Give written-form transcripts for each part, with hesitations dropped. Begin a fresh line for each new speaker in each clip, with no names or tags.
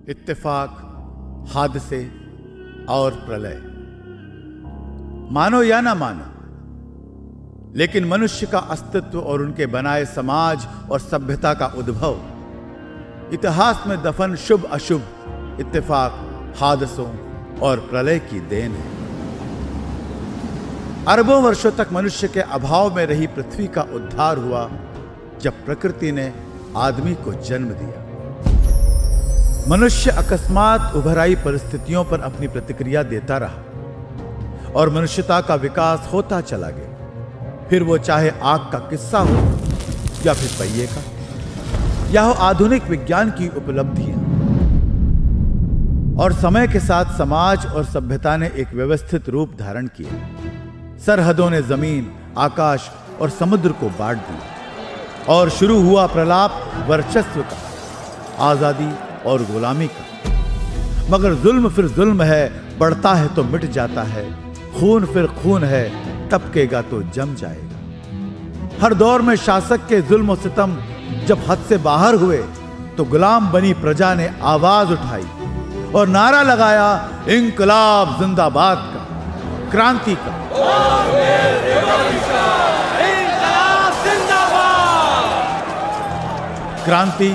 इत्तेफाक, हादसे और प्रलय। मानो या ना मानो, लेकिन मनुष्य का अस्तित्व और उनके बनाए समाज और सभ्यता का उद्भव इतिहास में दफन शुभ अशुभ, इत्तेफाक, हादसों और प्रलय की देन है। अरबों वर्षों तक मनुष्य के अभाव में रही पृथ्वी का उद्धार हुआ जब प्रकृति ने आदमी को जन्म दिया। मनुष्य अकस्मात उभर आई परिस्थितियों पर अपनी प्रतिक्रिया देता रहा और मनुष्यता का विकास होता चला गया। फिर वो चाहे आग का किस्सा हो या फिर पहिए का, या हो आधुनिक विज्ञान की उपलब्धियां। और समय के साथ समाज और सभ्यता ने एक व्यवस्थित रूप धारण किया। सरहदों ने जमीन, आकाश और समुद्र को बांट दिया और शुरू हुआ प्रलाप वर्चस्व का, आजादी और गुलामी का। मगर जुल्म फिर जुल्म है, बढ़ता है तो मिट जाता है। खून फिर खून है, तपकेगा तो जम जाएगा। हर दौर में शासक के जुल्म और सितम जब हद से बाहर हुए तो गुलाम बनी प्रजा ने आवाज उठाई और नारा लगाया, इंकलाब जिंदाबाद का, क्रांति का। क्रांति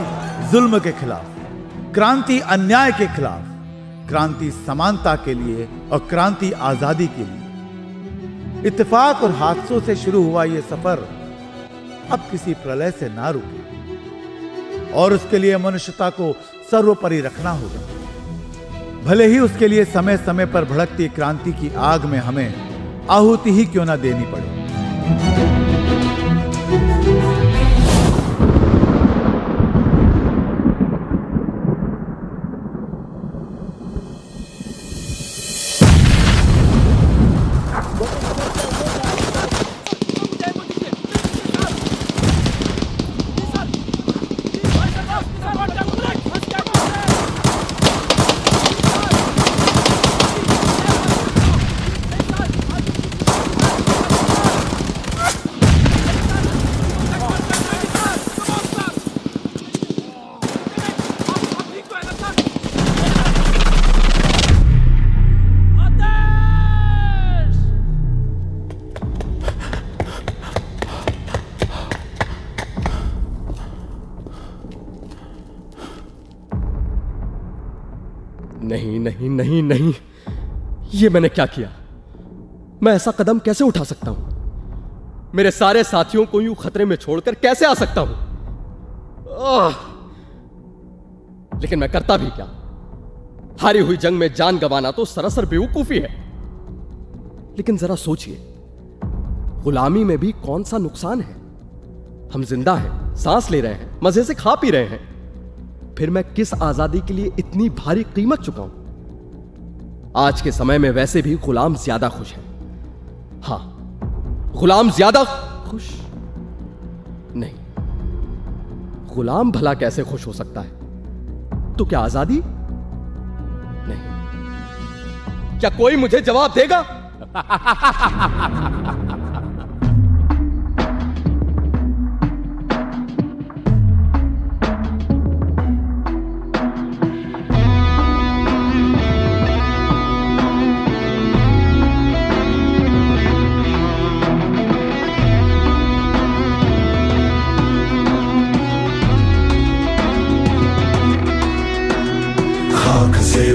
जुल्म के खिलाफ, क्रांति अन्याय के खिलाफ, क्रांति समानता के लिए और क्रांति आजादी के लिए। इत्तेफाक और हादसों से शुरू हुआ यह सफर अब किसी प्रलय से ना रुके और उसके लिए मनुष्यता को सर्वोपरि रखना होगा। भले ही उसके लिए समय समय पर भड़कती क्रांति की आग में हमें आहुति ही क्यों ना देनी पड़े।
नहीं नहीं नहीं नहीं, ये मैंने क्या किया? मैं ऐसा कदम कैसे उठा सकता हूं? मेरे सारे साथियों को यूं खतरे में छोड़कर कैसे आ सकता हूं? लेकिन मैं करता भी क्या? हारी हुई जंग में जान गंवाना तो सरासर बेवकूफी है। लेकिन जरा सोचिए, गुलामी में भी कौन सा नुकसान है? हम जिंदा हैं, सांस ले रहे हैं, मजे से खा पी रहे हैं। फिर मैं किस आजादी के लिए इतनी भारी कीमत चुकाऊं? आज के समय में वैसे भी गुलाम ज्यादा खुश है। हां, गुलाम ज्यादा खुश नहीं। गुलाम भला कैसे खुश हो सकता है? तो क्या आजादी नहीं? क्या कोई मुझे जवाब देगा?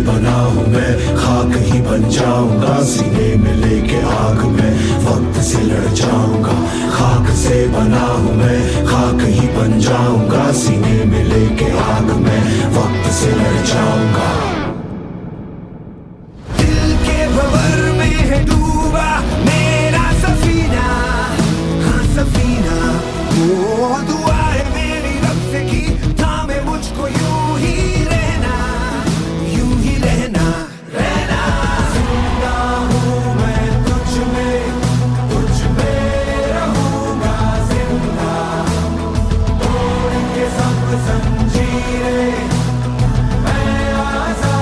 बना हूं मैं, खाक ही बन जाऊंगा। सीने में लेके आग में वक्त से लड़ जाऊंगा। खाक से बना हूं मैं, खाक ही बन जाऊंगा। सीने में लेके आग में वक्त से लड़ जाऊंगा। दिल के भंवर में है डूबा मेरा सफीना, हाँ सफीना। वो दुआ है मेरी रब से की, थामे मुझको यूं ही रहना, रहना, रहना। जिंदा हूँ मैं तुझ में रहूंगा जिंदा। तोड़ के सब जंजीरें मैं आजाद।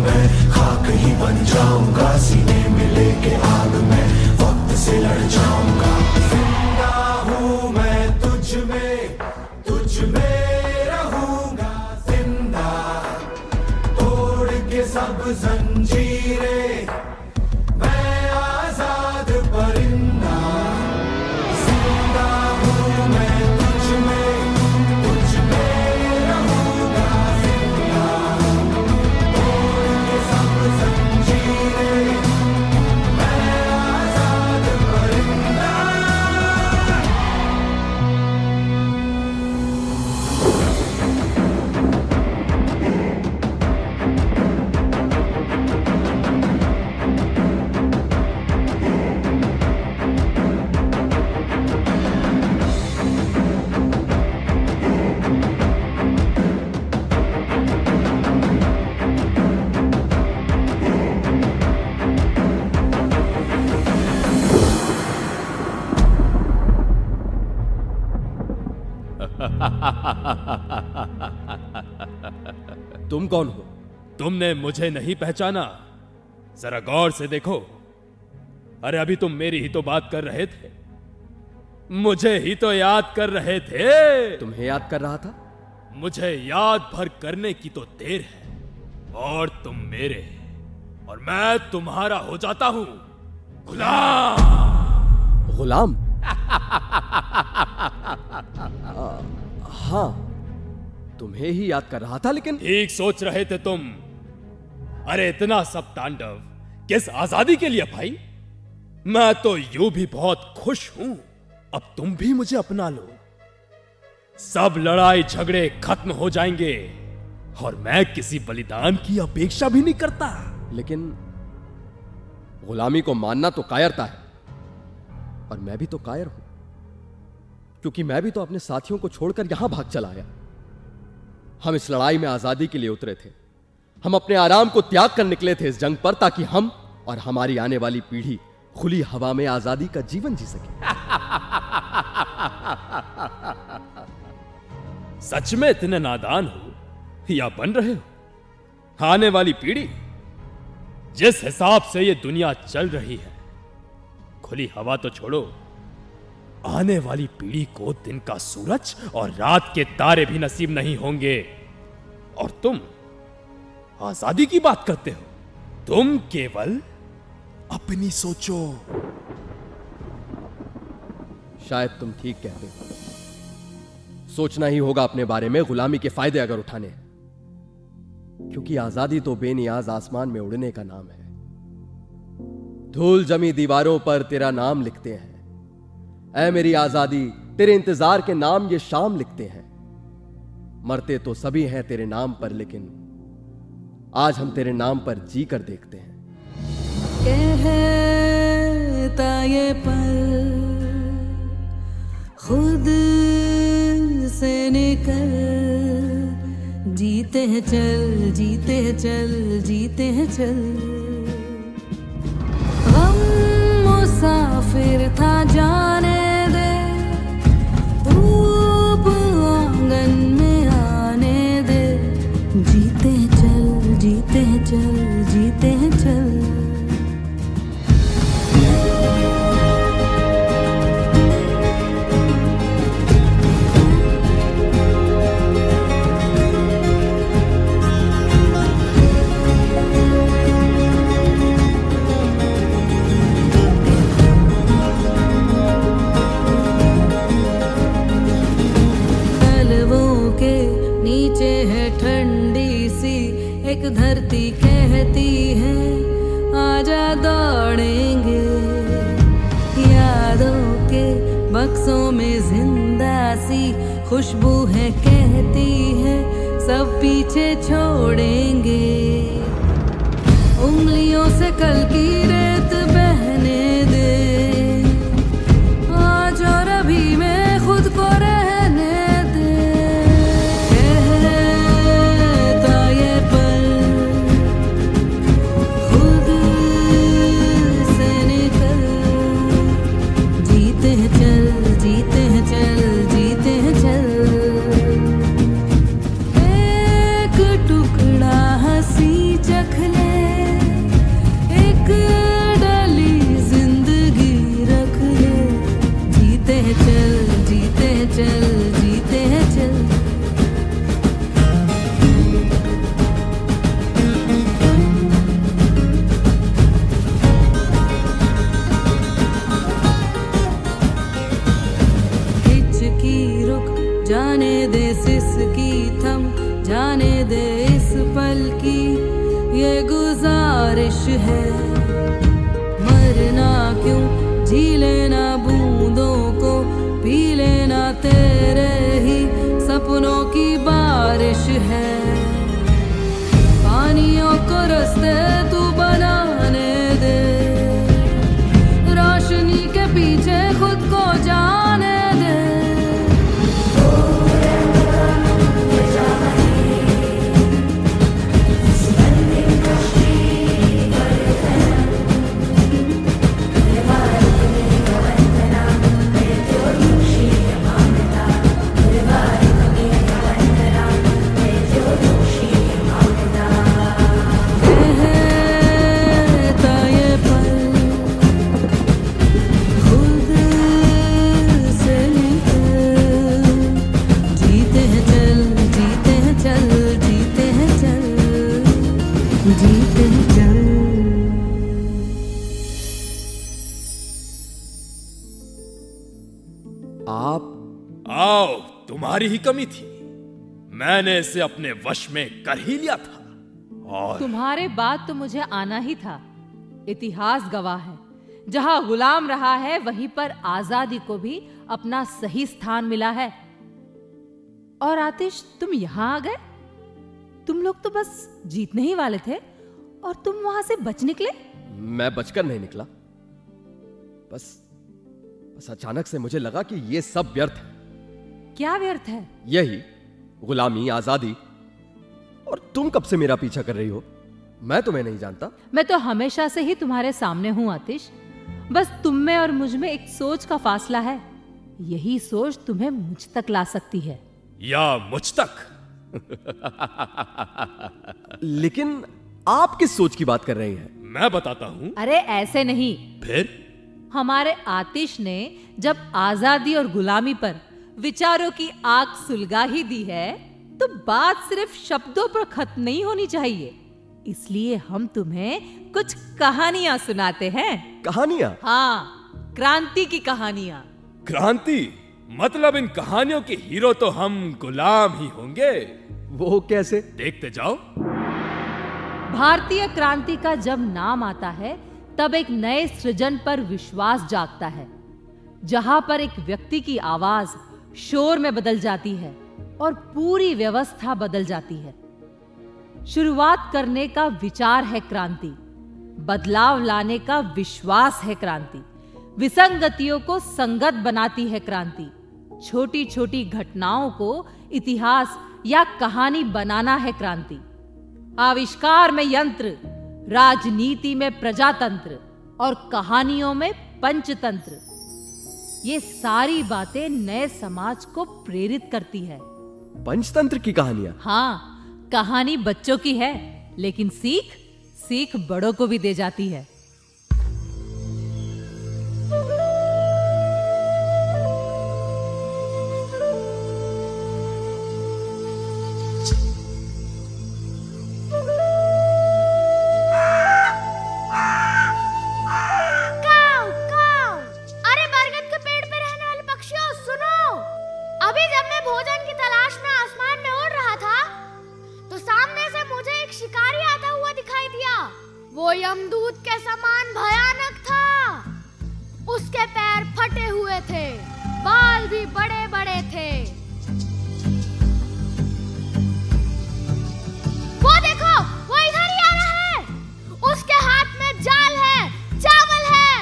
मैं, खाक ही बन जाऊंगा, सीने में लेके आग मैं वक्त से लड़ जाऊंगा। जिंदा हूँ मैं तुझ में रहूंगा जिंदा, तोड़ के सब जंजीरें मैं आजाद परिंदा। जिंदा हूँ मैं तुझ में रहूंगा जिंदा, तोड़ के सब जंजीरें मैं आजाद परिंदा।
तुम कौन हो?
तुमने मुझे नहीं पहचाना? जरा गौर से देखो। अरे अभी तुम मेरी ही तो बात कर रहे थे, मुझे ही तो याद कर रहे थे।
तुम्हें याद कर रहा था?
मुझे याद भर करने की तो देर है, और तुम मेरे और मैं तुम्हारा हो जाता हूं गुलाम।
गुलाम? हाँ, तुम्हें ही याद कर रहा था, लेकिन
ठीक सोच रहे थे तुम। अरे इतना सब तांडव किस आजादी के लिए भाई? मैं तो यूं भी बहुत खुश हूं, अब तुम भी मुझे अपना लो। सब लड़ाई झगड़े खत्म हो जाएंगे और मैं किसी बलिदान की अपेक्षा भी नहीं करता।
लेकिन गुलामी को मानना तो कायरता है, और मैं भी तो कायर हूं, क्योंकि मैं भी तो अपने साथियों को छोड़कर यहां भाग चला आया। हम इस लड़ाई में आजादी के लिए उतरे थे। हम अपने आराम को त्याग कर निकले थे इस जंग पर, ताकि हम और हमारी आने वाली पीढ़ी खुली हवा में आजादी का जीवन जी सके।
सच में इतने नादान हो या बन रहे हो? आने वाली पीढ़ी? जिस हिसाब से ये दुनिया चल रही है, खुली हवा तो छोड़ो, आने वाली पीढ़ी को दिन का सूरज और रात के तारे भी नसीब नहीं होंगे। और तुम आजादी की बात करते हो? तुम केवल अपनी सोचो।
शायद तुम ठीक कहते हो। सोचना ही होगा अपने बारे में, गुलामी के फायदे अगर उठाने हैं, क्योंकि आजादी तो बेनियाज आसमान में उड़ने का नाम है। धूल जमी दीवारों पर तेरा नाम लिखते हैं, ऐ मेरी आजादी, तेरे इंतजार के नाम ये शाम लिखते हैं। मरते तो सभी हैं तेरे नाम पर, लेकिन आज हम तेरे नाम पर जी कर देखते हैं।
कहता ये पल खुद से निकल, जीते हैं चल, जीते हैं चल, जीते हैं चल। गम मुसाफिर था जाने दे, धूप आंगन में आने दे। जीते हैं चल, जीते हैं चल, जीते हैं चल। एक धरती कहती है आजा दौड़ेंगे, यादों के बक्सों में जिंदा सी खुशबू है कहती है सब पीछे छोड़ेंगे। उंगलियों से कल की रेत बहने दे, आज और अभी में खुद को रहने दे। एक टुकड़ा हंसी चख ले, दे इस पल की ये गुजारिश है। मरना क्यों, जी लेना बूंदों को, पी लेना तेरे ही सपनों की बारिश है। पानियों को रास्ते तू बनाने दे, रोशनी के पीछे खुद को जाने दे।
आओ, तुम्हारी ही कमी थी, मैंने इसे अपने वश में कर ही लिया था। और
तुम्हारे बाद तो मुझे आना ही था। इतिहास गवाह है, जहां गुलाम रहा है वहीं पर आजादी को भी अपना सही स्थान मिला है। और आतिश, तुम यहां आ गए? तुम लोग तो बस जीतने ही वाले थे और तुम वहां से बच निकले।
मैं बचकर नहीं निकला, बस अचानक से मुझे लगा कि ये सब व्यर्थ है।
क्या व्यर्थ है?
यही गुलामी, आजादी। और तुम कब से मेरा पीछा कर रही हो? मैं तुम्हें नहीं जानता।
मैं तो हमेशा से ही तुम्हारे सामने हूं आतिश। बस तुम में और मुझ में एक सोच का फासला है। यही सोच तुम्हें मुझ तक ला सकती है।
या मुझ तक?
लेकिन आप किस सोच की बात कर रही हैं?
मैं बताता हूं।
अरे ऐसे नहीं।
फिर?
हमारे आतिश ने जब आजादी और गुलामी पर विचारों की आग सुलगा ही दी है, तो बात सिर्फ शब्दों पर खत्म नहीं होनी चाहिए। इसलिए हम तुम्हें कुछ कहानियां सुनाते हैं।
कहानियां?
हाँ, क्रांति की कहानियां।
क्रांति? मतलब इन कहानियों के हीरो तो हम गुलाम ही होंगे।
वो कैसे?
देखते जाओ।
भारतीय क्रांति का जब नाम आता है, तब एक नए सृजन पर विश्वास जागता है, जहां पर एक व्यक्ति की आवाज शोर में बदल जाती है और पूरी व्यवस्था बदल जाती है। शुरुआत करने का विचार है क्रांति, बदलाव लाने का विश्वास है क्रांति, विसंगतियों को संगत बनाती है क्रांति, छोटी छोटी घटनाओं को इतिहास या कहानी बनाना है क्रांति, आविष्कार में यंत्र, राजनीति में प्रजातंत्र और कहानियों में पंचतंत्र। ये सारी बातें नए समाज को प्रेरित करती है।
पंचतंत्र की कहानियां?
हाँ, कहानी बच्चों की है, लेकिन सीख बड़ों को भी दे जाती है।
वो यमदूत के समान भयानक था। उसके पैर फटे हुए थे, बाल भी बड़े बड़े थे। वो देखो, वो इधर ही आ रहा है। उसके हाथ में जाल है, चावल है।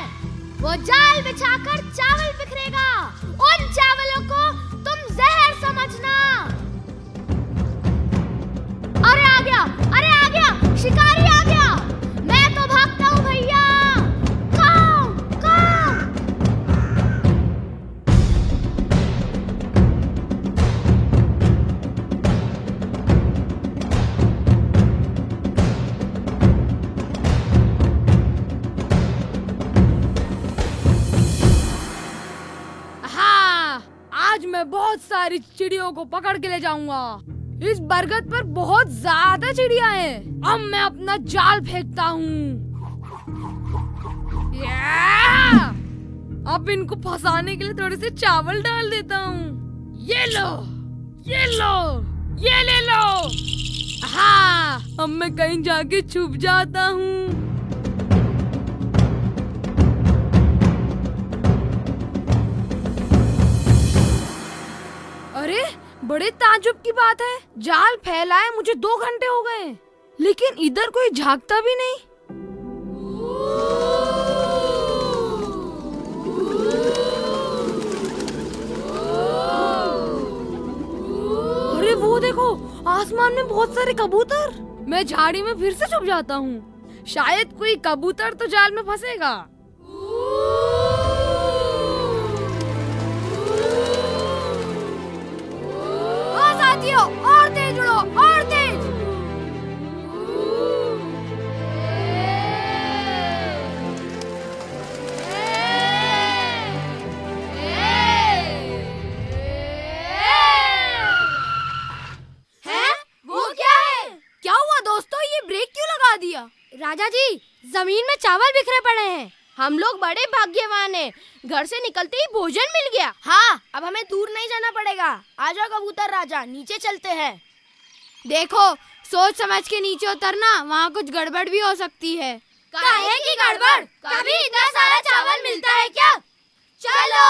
वो जाल बिछाकर चावल बिखरेगा। उन चावलों को तुम जहर समझना। अरे आ गया, अरे आ गया, शिकारी आ गया। मैं तो भागता हूँ भैया। कौन? हाँ, आज मैं बहुत सारी चिड़ियों को पकड़ के ले जाऊंगा। इस बरगद पर बहुत ज्यादा चिड़िया हैं। अब मैं अपना जाल फेंकता हूँ। अब इनको फंसाने के लिए थोड़े से चावल डाल देता हूँ। ये लो, ये लो, ये ले लो।
अब मैं कहीं जाके छुप जाता हूँ। अरे बड़े ताज्जुब की बात है, जाल फैलाए मुझे 2 घंटे हो गए, लेकिन इधर कोई झांकता भी नहीं। अरे वो देखो, आसमान में बहुत सारे कबूतर। मैं झाड़ी में फिर से छुप जाता हूँ, शायद कोई कबूतर तो जाल में फंसेगा। साथियों, और तेज उड़ो, और तेज। क्या हुआ दोस्तों, ये ब्रेक क्यों लगा दिया?
राजा जी, जमीन में चावल बिखरे पड़े हैं। हम लोग बड़े भाग्यवान हैं, घर से निकलते ही भोजन मिल गया। हाँ, अब हमें दूर नहीं जाना पड़ेगा। आ जाओ कबूतर राजा, नीचे चलते हैं।
देखो, सोच समझ के नीचे उतरना, वहाँ कुछ गड़बड़ भी हो सकती है।
काहे की गड़बड़? कभी इतना सारा चावल मिलता है क्या? चलो।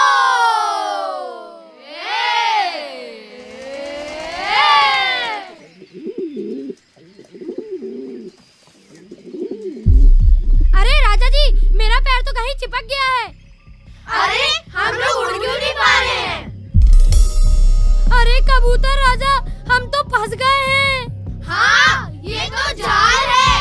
अरे राजा जी, मेरा पैर तो कहीं चिपक गया है।
अरे हम लोग उड़ क्यों नहीं पा रहे हैं?
अरे कबूतर राजा, हम तो फंस गए हैं।
हाँ, ये तो जाल है।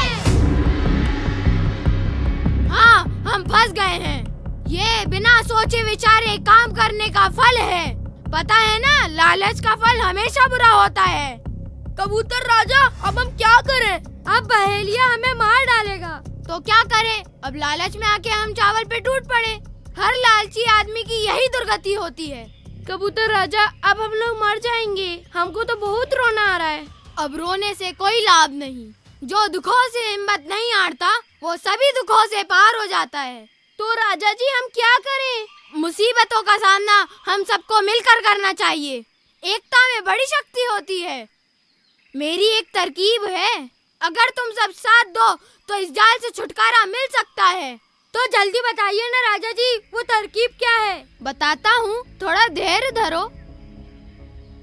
हाँ, हम फंस गए हैं। ये बिना सोचे विचारे काम करने का फल है। पता है ना, लालच का फल हमेशा बुरा होता है। कबूतर राजा, अब हम क्या करें? अब बहेलिया हमें मार डालेगा। तो क्या करें? अब लालच में आके हम चावल पे टूट पड़े। हर लालची आदमी की यही दुर्गति होती है। कबूतर राजा, अब हम लोग मर जाएंगे। हमको तो बहुत रोना आ रहा है। अब रोने से कोई लाभ नहीं। जो दुखों से हिम्मत नहीं हारता, वो सभी दुखों से पार हो जाता है। तो राजा जी, हम क्या करें? मुसीबतों का सामना हम सबको मिलकर करना चाहिए। एकता में बड़ी शक्ति होती है। मेरी एक तरकीब है, अगर तुम सब साथ दो तो इस जाल से छुटकारा मिल सकता है। तो जल्दी बताइए ना राजा जी, वो तरकीब क्या है? बताता हूँ, थोड़ा धैर्य धरो।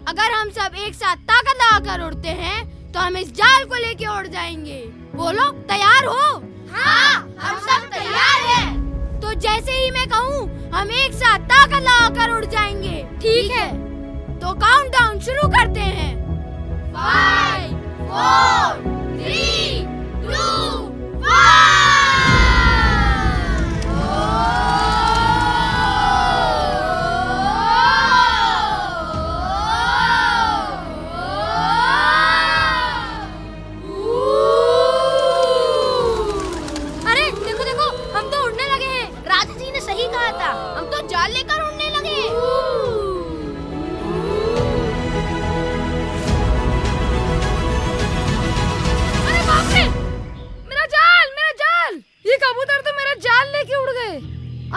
अगर हम सब एक साथ ताकत लगाकर उड़ते हैं तो हम इस जाल को लेके उड़ जाएंगे। बोलो, तैयार हो?
हाँ, हम सब तैयार हैं।
तो जैसे ही मैं कहूँ, हम एक साथ ताकत लगाकर उड़ जाएंगे। ठीक है, तो काउंटडाउन शुरू करते हैं।
5, 4, 3, 2, 1।
अरे देखो देखो, हम तो उड़ने लगे हैं।
राजा जी ने सही कहा था, हम तो जाल लेकर उड़ने लगे।
अरे बाप रे, मेरा जाल, मेरा जाल! ये कबूतर तो मेरा जाल लेके उड़ गए।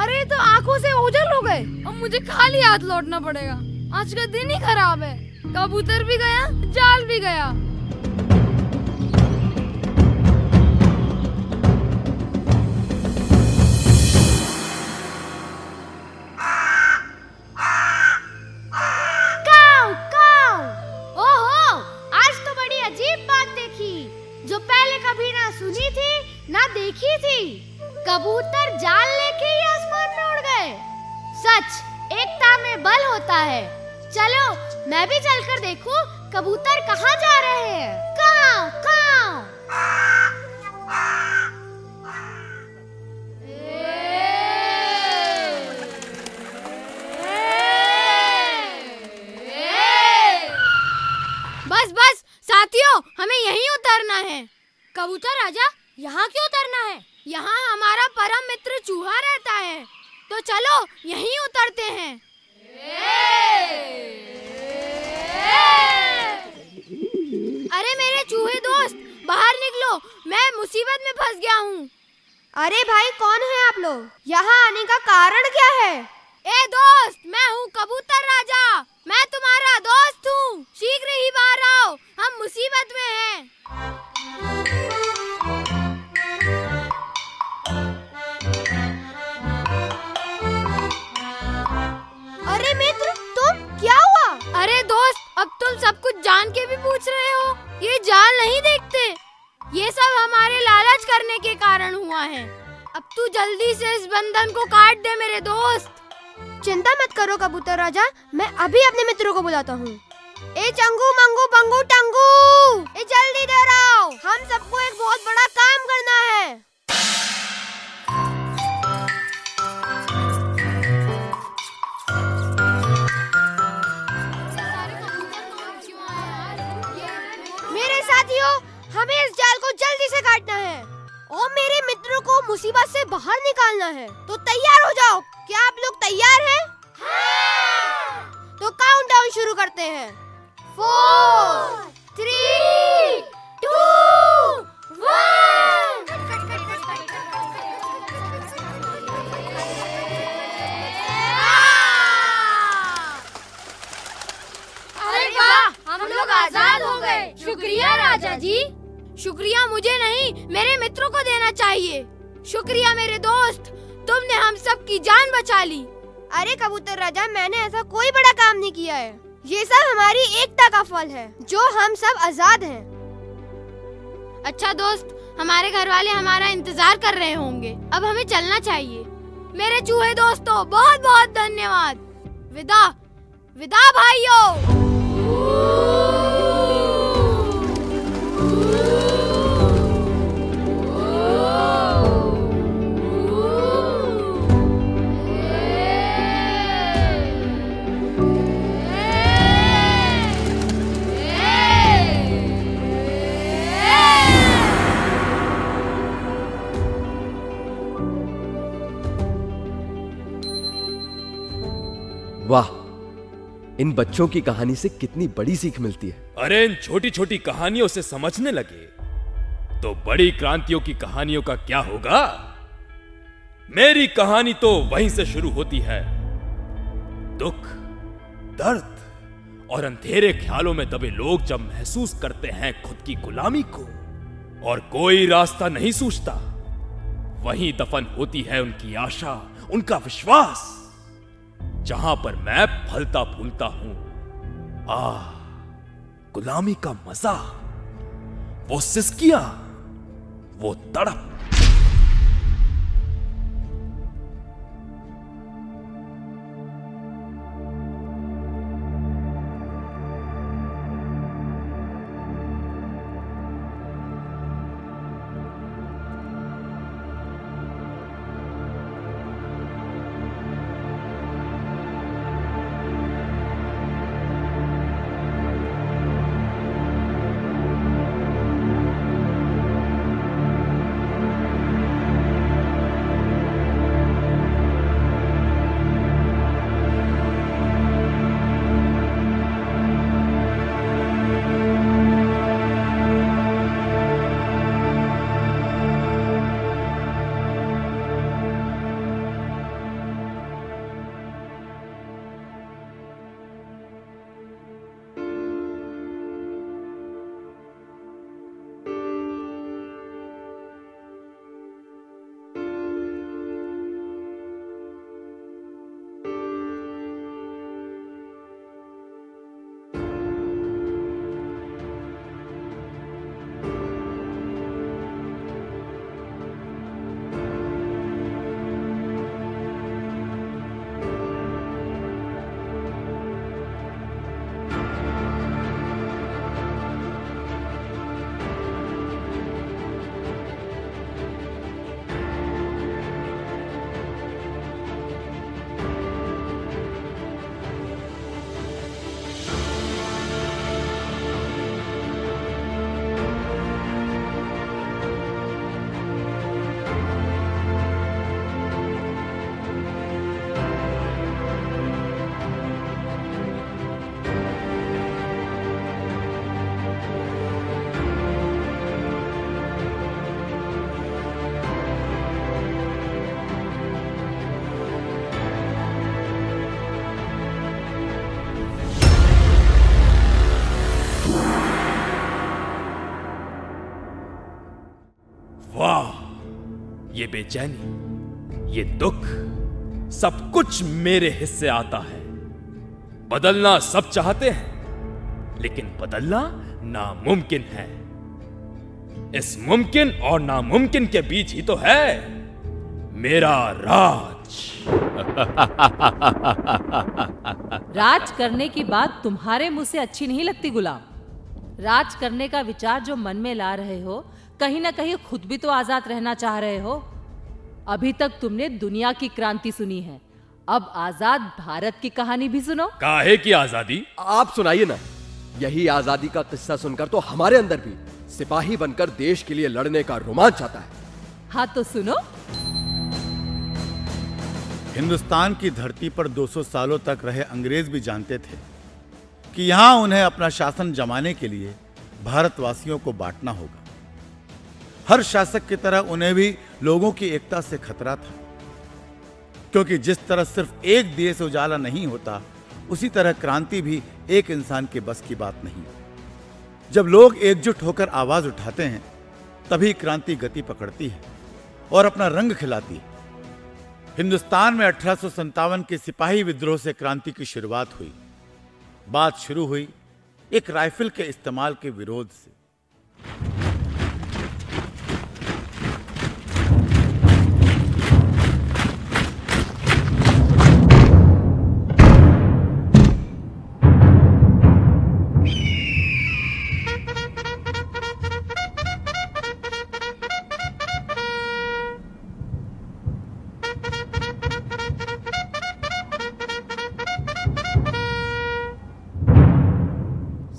अरे तो आंखों से ओझल हो गए। अब मुझे खाली हाथ लौटना पड़ेगा। आज का दिन ही खराब है। कबूतर भी गया, जाल भी गया।
काऊ, काऊ। ओहो, आज तो बड़ी अजीब बात देखी, जो पहले कभी ना सुनी थी ना देखी थी। कबूतर जाल लेके ही आसमान में उड़ गए। सच, एकता में बल होता है। चलो, मैं भी चलकर देखूं कबूतर कहाँ जा रहे हैं। काऊ, काऊ।
बस बस साथियों, हमें यहीं उतरना है। कबूतर राजा, यहाँ क्यों उतरना है? यहाँ हमारा परम मित्र चूहा रहता है। तो चलो, यहीं उतरते हैं। अरे मेरे चूहे दोस्त, बाहर निकलो, मैं मुसीबत में फंस गया हूँ।
अरे भाई, कौन है आप लोग? यहाँ आने का कारण क्या है?
ए दोस्त, मैं हूँ कबूतर राजा। मैं तुम्हारा दोस्त हूँ। शीघ्र ही बाहर आओ, हम मुसीबत में हैं। ये जाल नहीं देखते? ये सब हमारे लालच करने के कारण हुआ है। अब तू जल्दी से इस बंधन को काट दे मेरे दोस्त।
चिंता मत करो कबूतर राजा, मैं अभी अपने मित्रों को बुलाता हूँ। ए चंगू मंगू बंगू टंगू, ए जल्दी इधर आओ, हम सबको एक बहुत बड़ा काम करना है। मेरे साथियों, हमें इस जाल को जल्दी से काटना है और मेरे मित्रों को मुसीबत से बाहर निकालना है। तो तैयार हो जाओ। क्या आप लोग तैयार हैं? हाँ! तो काउंटडाउन शुरू करते हैं। 4, 3, 2, 1।
अरे वाह, हम लोग आजाद हो गए। शुक्रिया राजा जी। शुक्रिया मुझे नहीं, मेरे मित्रों को देना चाहिए। शुक्रिया मेरे दोस्त, तुमने हम सब की जान बचा ली।
अरे कबूतर राजा, मैंने ऐसा कोई बड़ा काम नहीं किया है। ये सब हमारी एकता का फल है, जो हम सब आजाद हैं।
अच्छा दोस्त, हमारे घर वाले हमारा इंतजार कर रहे होंगे। अब हमें चलना चाहिए। मेरे चूहे दोस्तों, बहुत बहुत धन्यवाद। विदा विदा भाइयों।
वाह, इन बच्चों की कहानी से कितनी बड़ी सीख मिलती है।
अरे इन छोटी छोटी कहानियों से समझने लगे तो बड़ी क्रांतियों की कहानियों का क्या होगा। मेरी कहानी तो वहीं से शुरू होती है। दुख, दर्द और अंधेरे ख्यालों में दबे लोग जब महसूस करते हैं खुद की गुलामी को और कोई रास्ता नहीं सूझता, वहीं दफन होती है उनकी आशा, उनका विश्वास। जहां पर मैं फलता फूलता हूं, गुलामी का मजा, वो सिसकियां, वो तड़प। वाह, ये बेचैनी, ये दुख, सब कुछ मेरे हिस्से आता है। बदलना सब चाहते हैं, लेकिन बदलना नामुमकिन है। इस मुमकिन और नामुमकिन के बीच ही तो है मेरा राज।
राज करने की बात तुम्हारे मुंह से अच्छी नहीं लगती गुलाम। राज करने का विचार जो मन में ला रहे हो, कहीं ना कहीं खुद भी तो आजाद रहना चाह रहे हो। अभी तक तुमने दुनिया की क्रांति सुनी है, अब आजाद भारत की कहानी भी सुनो।
काहे की आजादी?
आप सुनाइए ना। यही आजादी का किस्सा सुनकर तो हमारे अंदर भी सिपाही बनकर देश के लिए लड़ने का रोमांच आता है।
हाँ तो सुनो।
हिंदुस्तान की धरती पर 200 सालों तक रहे अंग्रेज भी जानते थे कि यहां उन्हें अपना शासन जमाने के लिए भारतवासियों को बांटना होगा। हर शासक की तरह उन्हें भी लोगों की एकता से खतरा था, क्योंकि जिस तरह सिर्फ एक दिए से उजाला नहीं होता, उसी तरह क्रांति भी एक इंसान के बस की बात नहीं। जब लोग एकजुट होकर आवाज उठाते हैं, तभी क्रांति गति पकड़ती है और अपना रंग खिलाती है। हिंदुस्तान में 1857 के सिपाही विद्रोह से क्रांति की शुरुआत हुई। बात शुरू हुई एक राइफल के इस्तेमाल के विरोध से।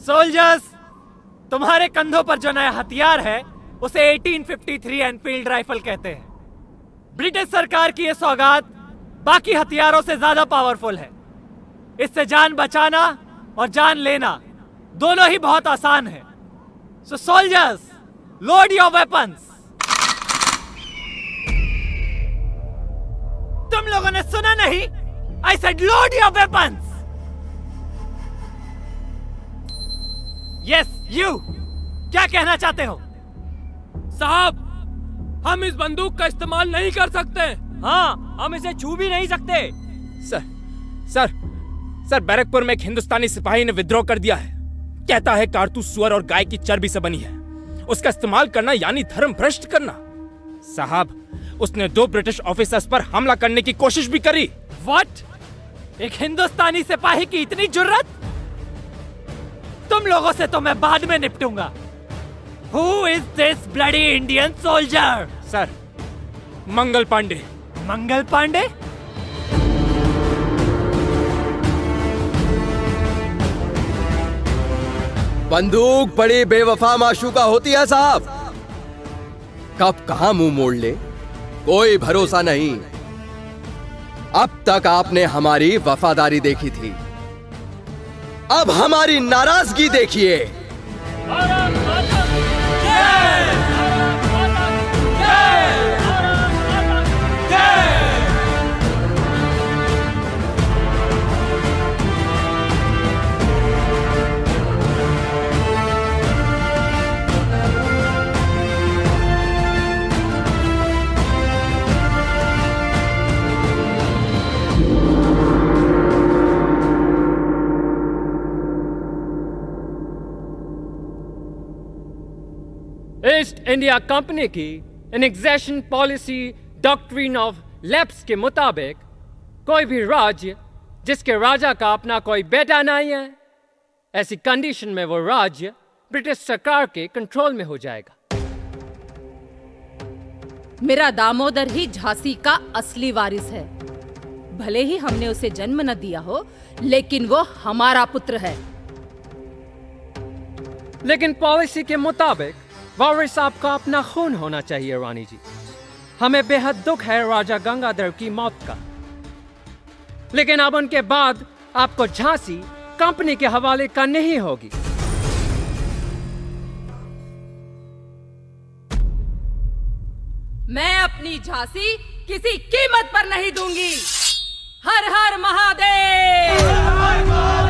सोल्जर्स, तुम्हारे कंधों पर जो नया हथियार है उसे 1853 एनफील्ड राइफल कहते हैं। ब्रिटिश सरकार की यह सौगात बाकी हथियारों से ज्यादा पावरफुल है। इससे जान बचाना और जान लेना दोनों ही बहुत आसान है। सो सोल्जर्स, लोड योर वेपन्स। तुम लोगों ने सुना नहीं? I said load your weapons. Yes you, क्या कहना चाहते हो?
साहब, हम इस बंदूक का इस्तेमाल नहीं कर सकते।
हाँ, हम इसे छू भी नहीं सकते।
सर बैरकपुर में एक हिंदुस्तानी सिपाही ने विद्रोह कर दिया है। कहता है कारतूस सुअर और गाय की चर्बी से बनी है। उसका इस्तेमाल करना यानी धर्म भ्रष्ट करना। साहब, उसने 2 ब्रिटिश ऑफिसर्स पर हमला करने की कोशिश भी करी।
व्हाट? एक हिंदुस्तानी सिपाही की इतनी जुर्रत? तुम लोगों से तो मैं बाद में निपटूंगा। Who is this bloody Indian soldier?
Sir, Mangal Pandey.
Mangal Pandey?
बंदूक बड़ी बेवफा माशूका होती है साहब। कब कहां मुंह मोड़ ले कोई भरोसा नहीं। अब तक आपने हमारी वफादारी देखी थी, अब हमारी नाराजगी देखिए।
ईस्ट इंडिया कंपनी की annexation policy doctrine of lapse के मुताबिक कोई भी राज्य जिसके राजा का अपना कोई बेटा नहीं है, ऐसी कंडीशन में वो राज्य ब्रिटिश सरकार के कंट्रोल में हो जाएगा।
मेरा दामोदर ही झांसी का असली वारिस है। भले ही हमने उसे जन्म न दिया हो, लेकिन वो हमारा पुत्र है।
लेकिन पॉलिसी के मुताबिक वारिस आपका अपना खून होना चाहिए रानी जी। हमें बेहद दुख है राजा गंगाधर की मौत का, लेकिन अब उनके बाद आपको झांसी कंपनी के हवाले करनी ही होगी।
मैं अपनी झांसी किसी कीमत पर नहीं दूंगी। हर हर महादेव। हर हर महादेव।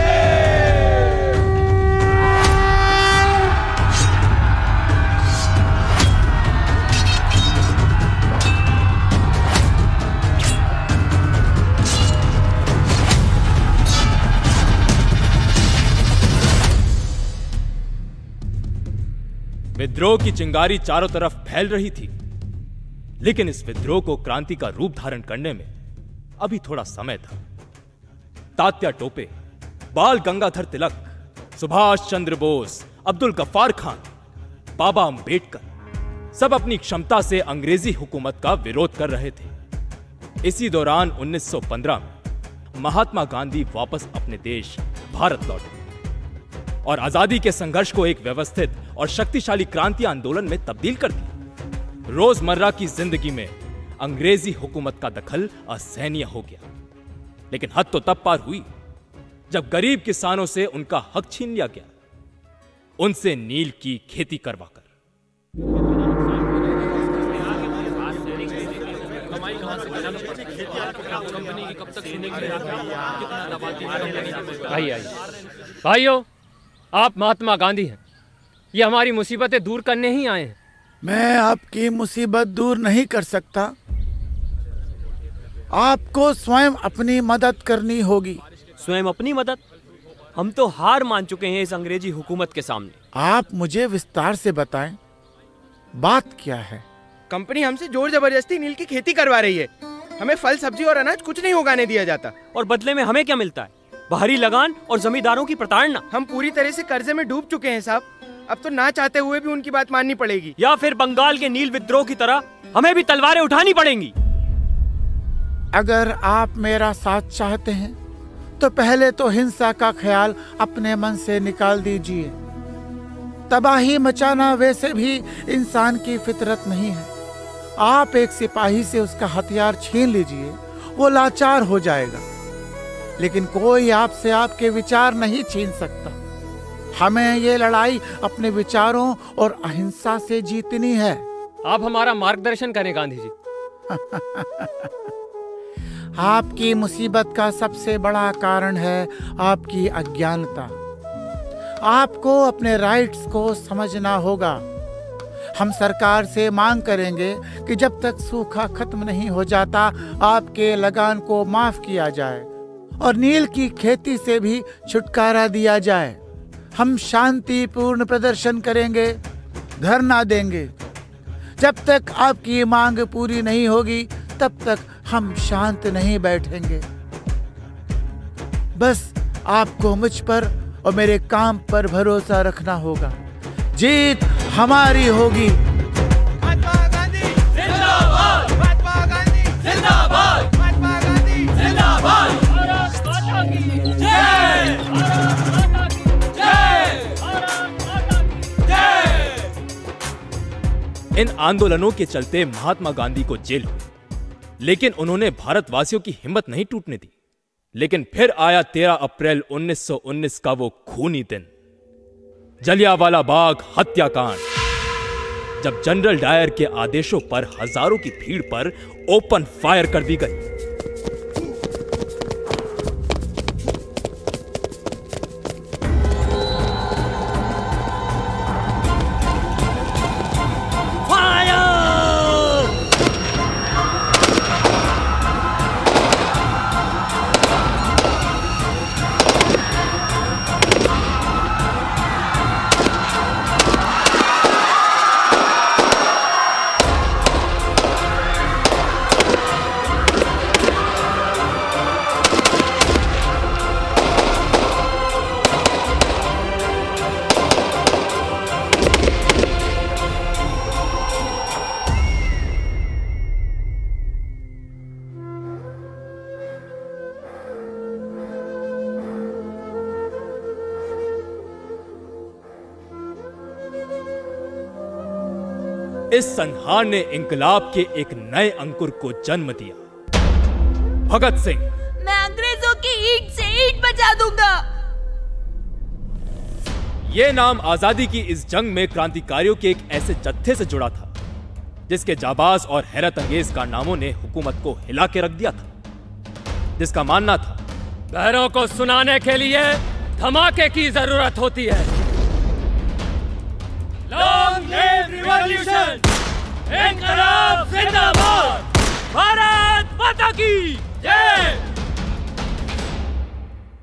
विद्रोह की चिंगारी चारों तरफ फैल रही थी, लेकिन इस विद्रोह को क्रांति का रूप धारण करने में अभी थोड़ा समय था। तात्या टोपे, बाल गंगाधर तिलक, सुभाष चंद्र बोस, अब्दुल गफ्फार खान, बाबा अंबेडकर सब अपनी क्षमता से अंग्रेजी हुकूमत का विरोध कर रहे थे। इसी दौरान 1915 में महात्मा गांधी वापस अपने देश भारत लौटे और आजादी के संघर्ष को एक व्यवस्थित और शक्तिशाली क्रांति आंदोलन में तब्दील कर दिया। रोजमर्रा की जिंदगी में अंग्रेजी हुकूमत का दखल असहनीय हो गया, लेकिन हद तो तब पार हुई जब गरीब किसानों से उनका हक छीन लिया गया, उनसे नील की खेती करवाकर।
भाइयों, आप महात्मा गांधी हैं, ये हमारी मुसीबतें दूर करने ही आए हैं।
मैं आपकी मुसीबत दूर नहीं कर सकता, आपको स्वयं अपनी मदद करनी होगी।
स्वयं अपनी मदद? हम तो हार मान चुके हैं इस अंग्रेजी हुकूमत के सामने।
आप मुझे विस्तार से बताएं, बात क्या है?
कंपनी हमसे जोर जबरदस्ती नील की खेती करवा रही है। हमें फल, सब्जी और अनाज कुछ नहीं उगाने दिया जाता।
और बदले में हमें क्या मिलता है? बाहरी लगान और जमींदारों की प्रताड़ना।
हम पूरी तरह से कर्जे में डूब चुके हैं साहब। अब तो ना चाहते हुए भी उनकी बात माननी पड़ेगी।
या फिर बंगाल के नील विद्रोह की तरह हमें भी तलवारें उठानी पड़ेंगी।
अगर आप मेरा साथ चाहते हैं तो पहले तो हिंसा का ख्याल अपने मन से निकाल दीजिए। तबाही मचाना वैसे भी इंसान की फितरत नहीं है। आप एक सिपाही से उसका हथियार छीन लीजिए, वो लाचार हो जाएगा, लेकिन कोई आपसे आपके विचार नहीं छीन सकता। हमें ये लड़ाई अपने विचारों और अहिंसा से जीतनी है।
आप हमारा मार्गदर्शन करें गांधी जी।
आपकी मुसीबत का सबसे बड़ा कारण है आपकी अज्ञानता। आपको अपने राइट्स को समझना होगा। हम सरकार से मांग करेंगे कि जब तक सूखा खत्म नहीं हो जाता आपके लगान को माफ किया जाए और नील की खेती से भी छुटकारा दिया जाए। हम शांतिपूर्ण प्रदर्शन करेंगे, धरना देंगे। जब तक आपकी मांग पूरी नहीं होगी तब तक हम शांत नहीं बैठेंगे। बस आपको मुझ पर और मेरे काम पर भरोसा रखना होगा। जीत हमारी होगी।
महात्मा गांधी जिंदाबाद, महात्मा गांधी जिंदाबाद, महात्मा गांधी जिंदाबाद। भारत माता की जय, भारत माता की जय, भारत माता की जय।
इन आंदोलनों के चलते महात्मा गांधी को जेल हुई, लेकिन उन्होंने भारतवासियों की हिम्मत नहीं टूटने दी। लेकिन फिर आया 13 अप्रैल 1919 का वो खूनी दिन, जलियांवाला बाग हत्याकांड, जब जनरल डायर के आदेशों पर हजारों की भीड़ पर ओपन फायर कर दी गई। इस संहार ने इंकलाब के एक नए अंकुर को जन्म दिया। भगत सिंह,
मैं अंग्रेजों की ईंट से ईंट बचा दूंगा।
यह नाम आजादी की इस जंग में क्रांतिकारियों के एक ऐसे जत्थे से जुड़ा था जिसके जाबाज और हैरत अंगेज कारनामों ने हुकूमत को हिला के रख दिया था, जिसका मानना था
बहरों को सुनाने के लिए धमाके की जरूरत होती है।
Long live revolution! इंकलाब जिंदाबाद! भारत माता की जय!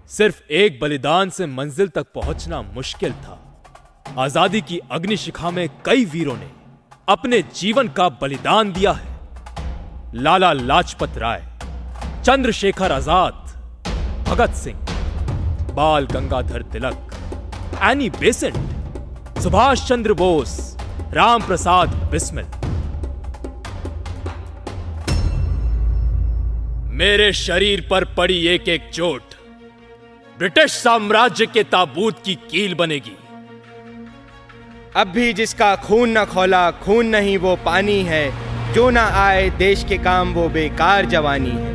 सिर्फ एक बलिदान से मंजिल तक पहुंचना मुश्किल था, आजादी की अग्निशिखा में कई वीरों ने अपने जीवन का बलिदान दिया है। लाला लाजपत राय, चंद्रशेखर आजाद, भगत सिंह, बाल गंगाधर तिलक, एनी बेसेंट, सुभाष चंद्र बोस, राम प्रसाद बिस्मिल। मेरे शरीर पर पड़ी एक एक चोट ब्रिटिश साम्राज्य के ताबूत की कील बनेगी।
अब भी जिसका खून न खौला खून नहीं वो पानी है, जो ना आए देश के काम वो बेकार जवानी है।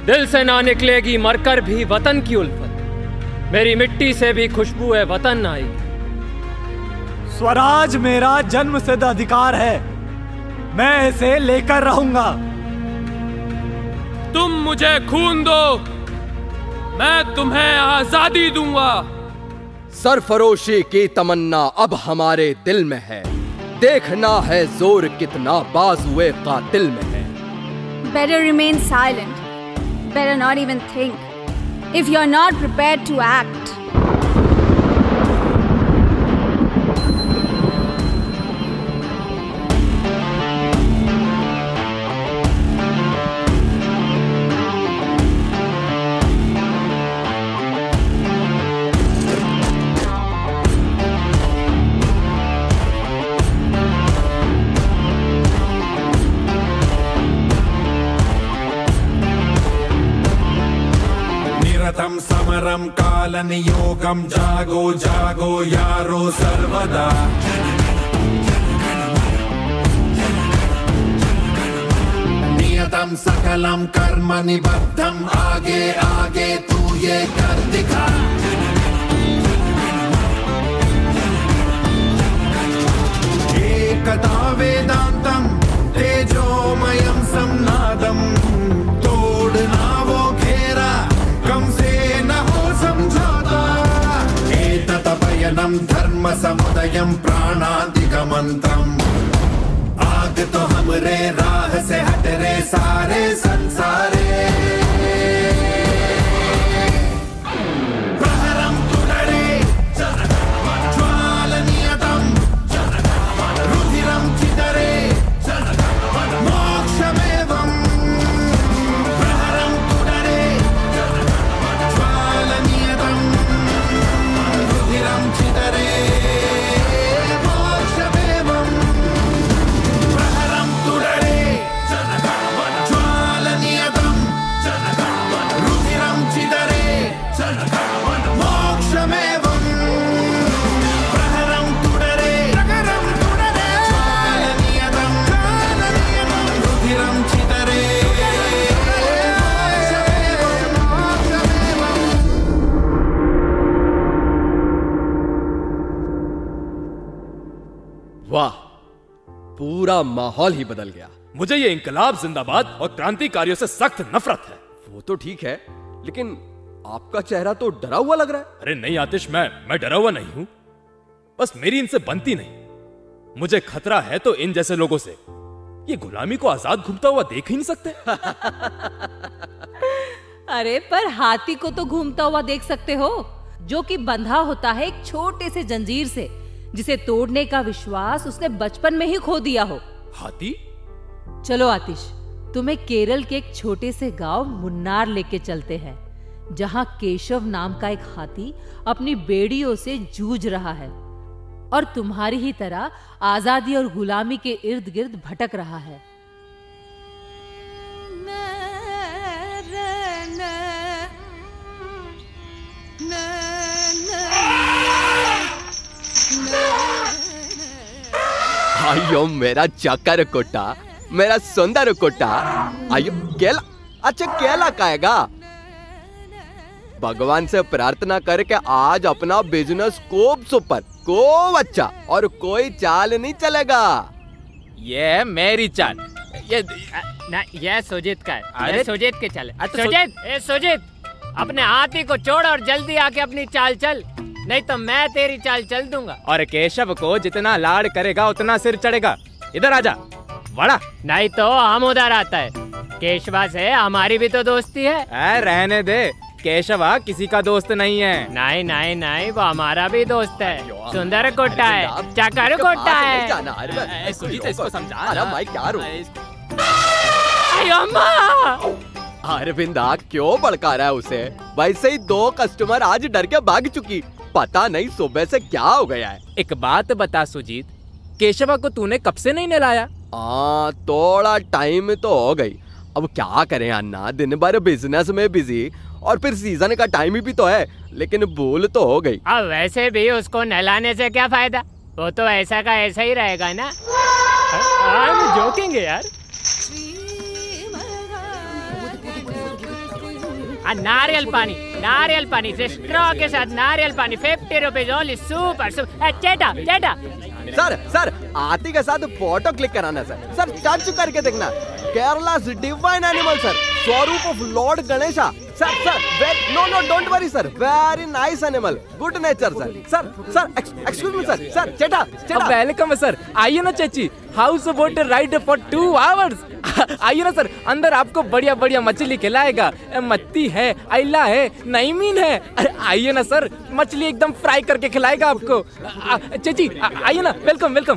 दिल से ना निकलेगी मरकर भी वतन की उल्फत, मेरी मिट्टी से भी खुशबू है वतन आएगी।
स्वराज मेरा जन्मसिद्ध अधिकार है, मैं इसे लेकर रहूंगा।
तुम मुझे खून दो, मैं तुम्हें आजादी दूंगा।
सरफरोशी की तमन्ना अब हमारे दिल में है, देखना है जोर कितना बाजुए कातिल में है।
Better remain silent. Better not even think. If you're not prepared to act.
समरम कालन योगम जागो जागो यारो सर्वदा। नियतम सकलम कर्म निबद्धम आगे आगे तू ये कर दिखा। एकता वेदांतम तेजोमयम समनादम, तोड़ना वो घेरा कम से न हो समझौता। एततपयनम धर्म समुदयम प्राणादिगमंत्रम, आग तो हमरे राह से हट रे सारे संसारे। प्रहरम तुडरे ज्वाल नियतम, रुधिरम चिदरे मोक्षमेवम्।
वाह, पूरा माहौल ही बदल गया।
मुझे ये इंकलाब जिंदाबाद और क्रांतिकारियों से सख्त नफरत है।
वो तो ठीक है, लेकिन आपका चेहरा तो डरा हुआ लग रहा है।
अरे नहीं आतिश, मैं डरा हुआ नहीं हूं, बस मेरी इनसे बनती नहीं। मुझे खतरा है तो इन जैसे लोगों से। ये गुलामी को आजाद घूमता हुआ देख ही नहीं सकते।
अरे पर हाथी को तो घूमता हुआ देख सकते हो, जो कि बंधा होता है एक छोटे से जंजीर से, जिसे तोड़ने का विश्वास उसने बचपन में ही खो दिया हो।
हाथी?
चलो आतिश, तुम्हें केरल के एक छोटे से गांव मुन्नार लेके चलते हैं, जहां केशव नाम का एक हाथी अपनी बेड़ियों से जूझ रहा है और तुम्हारी ही तरह आजादी और गुलामी के इर्द गिर्द भटक रहा है।
आयो मेरा चकर कोटा, मेरा सुंदर कोटा। आयो केला, अच्छा केला खाएगा? भगवान से प्रार्थना करके आज अपना बिजनेस खूब सुपर, खूब अच्छा, और कोई चाल नहीं चलेगा।
ये मेरी चाल,
ये सुजीत का है।
अरे
सुजीत के चले।
सुजीत,
सुजीत, अपने हाथी को छोड़ और जल्दी आके अपनी चाल चल, नहीं तो मैं तेरी चाल चल दूंगा।
और केशव को जितना लाड़ करेगा उतना सिर चढ़ेगा। इधर आजा बड़ा।
नहीं तो हम उधर आता है। केशवा से हमारी भी तो दोस्ती है।
रहने दे, केशवा किसी का दोस्त नहीं है।
नहीं नहीं नहीं, वो हमारा भी दोस्त है। सुंदर कोटा है, चकर कोटा है।
सुजीत इसको समझा। अरे भाई क्या रो? अरविंदा क्यों भड़का रहा है उसे? वैसे ही 2 कस्टमर आज डर के भाग चुकी। पता नहीं सुबह से क्या हो गया है।
एक बात बता सुजीत, केशवा को तूने कब से नहीं नहलाया?
थोड़ा टाइम तो हो गई। अब क्या करें अन्ना, दिन भर बिजनेस में बिजी और फिर सीजन का टाइम भी तो है, लेकिन भूल तो हो गई।
अब वैसे भी उसको नहलाने से क्या फायदा, वो तो ऐसा का ऐसा ही रहेगा ना। जोकेंगे यार। नारियल पानी से स्ट्रॉ के साथ नारियल पानी 50 रुपीज ओनली। Super super. चेटा चेटा।
सर आती के साथ फोटो क्लिक कराना सर। सर टच करके देखना। केरला डिवाइन एनिमल सर, स्वरूप of lord Ganesha. Sir no don't worry sir, very nice animal, good nature sir. Sir excuse me sir चेटा।
वेलकम सर, आइए ना चाची। House boat ride for 2 hours. आइए ना सर, अंदर आपको बढ़िया बढ़िया मछली खिलाएगा। मत्ती है, आइला है, नईमीन है। अरे आइए ना सर, मछली एकदम फ्राई करके खिलाएगा आपको। चाची आइए ना, वेलकम वेलकम।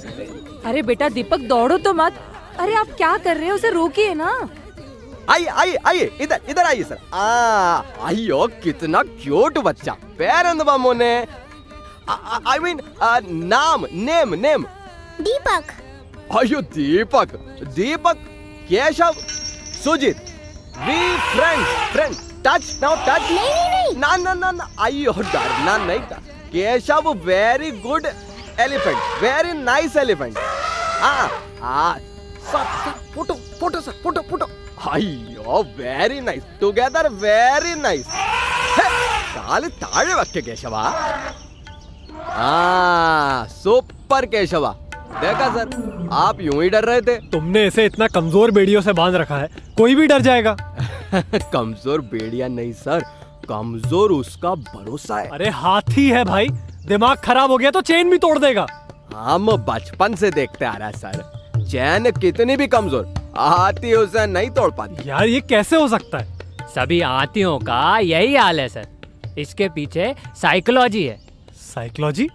अरे बेटा दीपक दौड़ो तो मत। अरे आप क्या कर रहे हो, उसे रोकिए ना।
आइए इधर आइए सर। आइयो कितना क्यूट बच्चा। पेरेंट मोने आई मीन नेम
दीपक।
आइयो Deepak Keshav Sujith, we friend. Touch now touch. नहीं ना आइयो डरना नहीं। Keshav very good elephant, very nice elephant. Photo. अಯ್ಯೋ very nice together very nice. काल ताड़े वक्त केशवा। सुपर केशवा। देखा सर, आप यूं ही डर रहे थे।
तुमने इसे इतना कमजोर बेड़ियों से बांध रखा है, कोई भी डर जाएगा।
कमजोर बेड़िया नहीं सर, कमजोर उसका भरोसा है।
अरे हाथी है भाई, दिमाग खराब हो गया तो चेन भी तोड़ देगा।
हम बचपन से देखते आ रहा है सर, चैन कितनी भी कमजोर, हाथी उसे नहीं तोड़ पाती।
यार ये कैसे हो सकता है?
सभी हाथियों का यही हाल है सर, इसके पीछे साइकोलॉजी है।
साइकोलॉजी?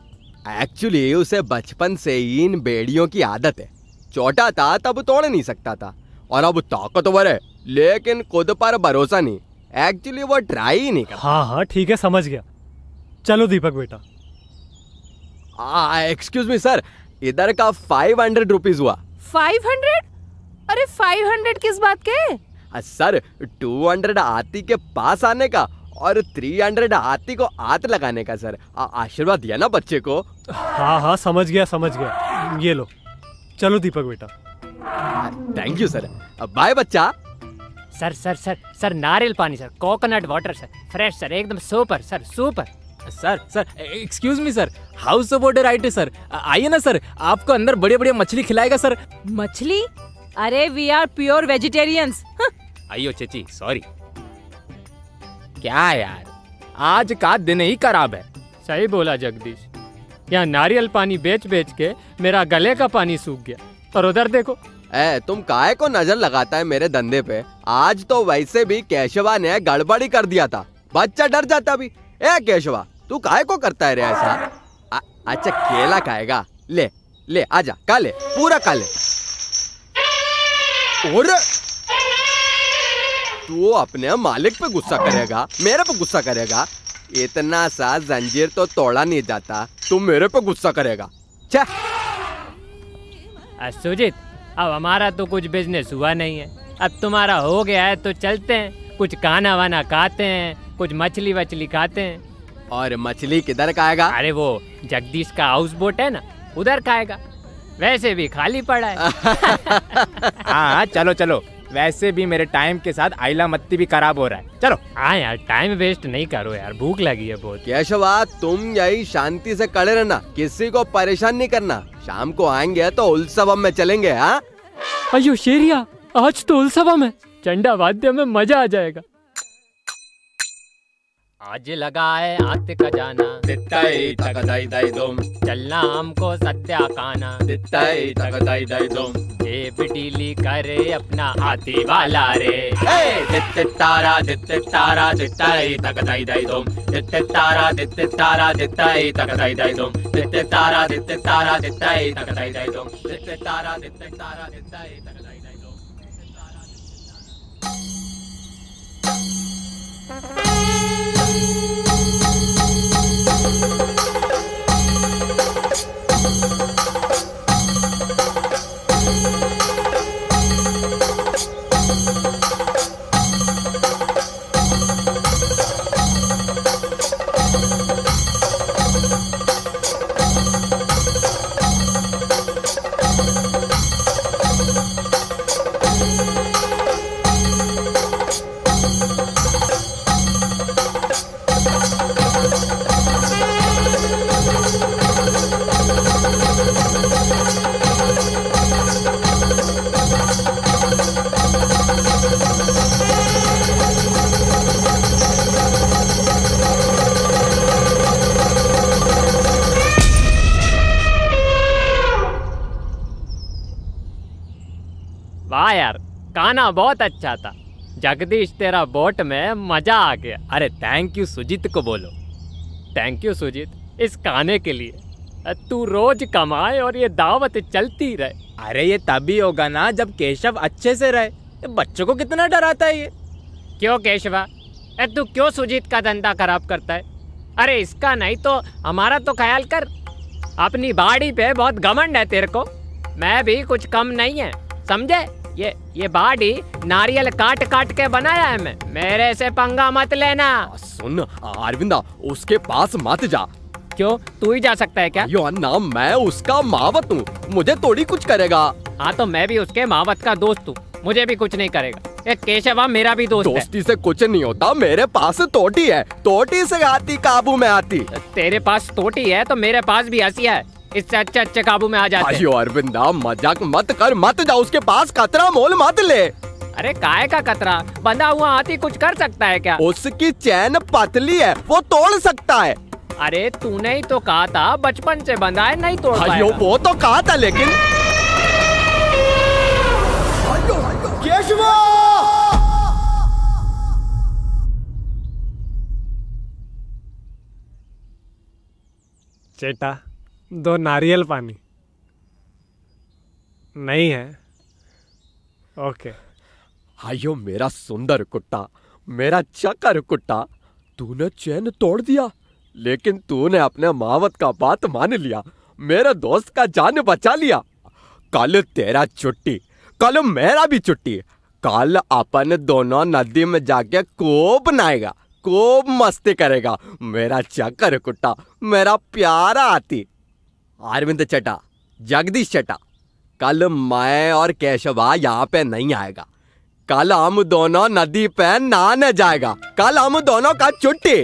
एक्चुअली उसे बचपन से ही इन बेड़ियों की आदत है। छोटा था तब तोड़ नहीं सकता था, और अब ताकतवर है लेकिन खुद पर भरोसा नहीं। एक्चुअली वो ट्राई ही नहीं करता।
हाँ ठीक है, समझ गया। चलो दीपक बेटा।
एक्सक्यूज मी सर, इधर का 500 रुपीज हुआ।
500? अरे 500 किस बात के?
सर 200 हाथी के पास आने का और 300 हाथी को हाथ लगाने का सर। आशीर्वाद दिया ना बच्चे को।
हाँ समझ गया। ये लो, चलो दीपक बेटा।
थैंक यू सर, बाय बच्चा।
सर नारियल पानी sir, coconut water sir, fresh sir, एकदम super sir, super.
Sir excuse me sir, house boat ride sir. आइए ना सर, आपको अंदर बढ़िया मछली खिलाएगा सर।
मछली? अरे वी आर प्योर वेजिटेरियंस।
आइयो चेची, सॉरी। क्या यार, आज का दिन ही खराब है।
सही बोला जगदीश, यहाँ नारियल पानी बेच के मेरा गले का पानी सूख गया, और उधर देखो।
तुम काहे को नजर लगाता है मेरे धंधे पे? आज तो वैसे भी केशवा ने गड़बड़ी कर दिया था, बच्चा डर जाता भी। केशवा तू काहे को करता है रे ऐसा? अच्छा केला खाएगा, ले आजा, खा ले, पूरा खा ले। और तू अपने मालिक पे गुस्सा करेगा, मेरे पे गुस्सा करेगा? इतना सा जंजीर तो तोड़ा नहीं जाता, तू मेरे पे गुस्सा करेगा?
सुजीत, अब हमारा तो कुछ बिजनेस हुआ नहीं है, अब तुम्हारा हो गया है तो चलते हैं, कुछ खाना वाना खाते हैं, कुछ मछली वछली खाते हैं।
और मछली किधर खाएगा?
अरे वो जगदीश का हाउस बोट है ना, उधर खाएगा, वैसे भी खाली पड़ा है।
हाँ चलो, वैसे भी मेरे टाइम के साथ आइला मत्ती भी खराब हो रहा है। चलो।
हाँ यार, टाइम वेस्ट नहीं करो यार, भूख लगी है बहुत।
केशवा तुम यही शांति से खड़े रहना, किसी को परेशान नहीं करना। शाम को आएंगे तो उत्सवम में चलेंगे। हाँ
अयो शेरिया, आज तो उत्सवम है, चंडा वाद्य में मजा आ जाएगा। आज लगा है हाथ का जाना,
दित्ताई तकदाई दाई दुम,
चलना हमको सत्या खाना,
दित्ताई तकदाई दाई दुम,
जेब ढीली करे अपना हाथी वाला रे।
दित्तारा दित्ताई तकदाई दाई दुम, दित्तारा दित्ताई तकदाई दाई दुम, दित्तारा दित्ताई तकदाई दाई दुम, दित्तारा दित्ताई तकदाई दाई दुम।
वाह यार, गाना बहुत अच्छा था। जगदीश, तेरा बोट में मजा आ गया।
अरे थैंक यू सुजीत को बोलो।
थैंक यू सुजीत इस गाने के लिए। तू रोज कमाए और ये दावत चलती रहे।
अरे ये तभी होगा ना जब केशव अच्छे से रहे। बच्चों को कितना डराता है ये।
क्यों केशवा, तू क्यों सुजीत का धंधा खराब करता है? अरे इसका नहीं तो हमारा तो ख्याल कर। अपनी बाड़ी पे बहुत घमंड है तेरे को। मैं भी कुछ कम नहीं है, समझे? ये बाड़ी नारियल काट काट के बनाया है मैं। मेरे से पंगा मत लेना।
सुन अरविंदा, उसके पास मत जा।
क्यों, तू ही जा सकता है क्या?
यो अन्ना, मैं उसका मावत हूँ, मुझे थोड़ी कुछ करेगा।
हाँ तो मैं भी उसके मावत का दोस्त हूँ, मुझे भी कुछ नहीं करेगा। केशवा मेरा भी दोस्त है।
दोस्ती से कुछ नहीं होता। मेरे पास तोटी है, तोटी से आती काबू में आती।
तेरे पास तोटी है तो मेरे पास भी हंसिया है। इससे अच्छे काबू में आ जाते हैं।
अयो अरविंदा, मजाक मत कर, मत जा उसके पास। कतरा मोल मत ले।
अरे काय का कतरा? बंधा हुआ हाथी कुछ कर सकता है क्या?
उसकी चैन पतली है, वो तोड़ सकता है।
अरे तूने ही तो कहा था बचपन से बंधा है, नहीं तोड़ पाएगा।
अयो वो तो कहा था, लेकिन केशवा!
चेटा, 2 नारियल पानी नहीं है? ओके।
हायो मेरा सुंदर कुत्ता, मेरा चकर कुत्ता, तूने चैन तोड़ दिया, लेकिन तूने अपने मावत का बात मान लिया, मेरे दोस्त का जान बचा लिया। कल तेरा छुट्टी, कल मेरा भी छुट्टी। कल अपन दोनों नदी में जाके खूब नहाएगा, खूब मस्ती करेगा। मेरा चकर कुत्ता, मेरा प्यारा हाथी। अरविंद चटा, जगदीश चटा, कल मैं और केशवा यहाँ पे नहीं आएगा। कल हम दोनों नदी पे नहाने जाएगा। कल हम दोनों का छुट्टी।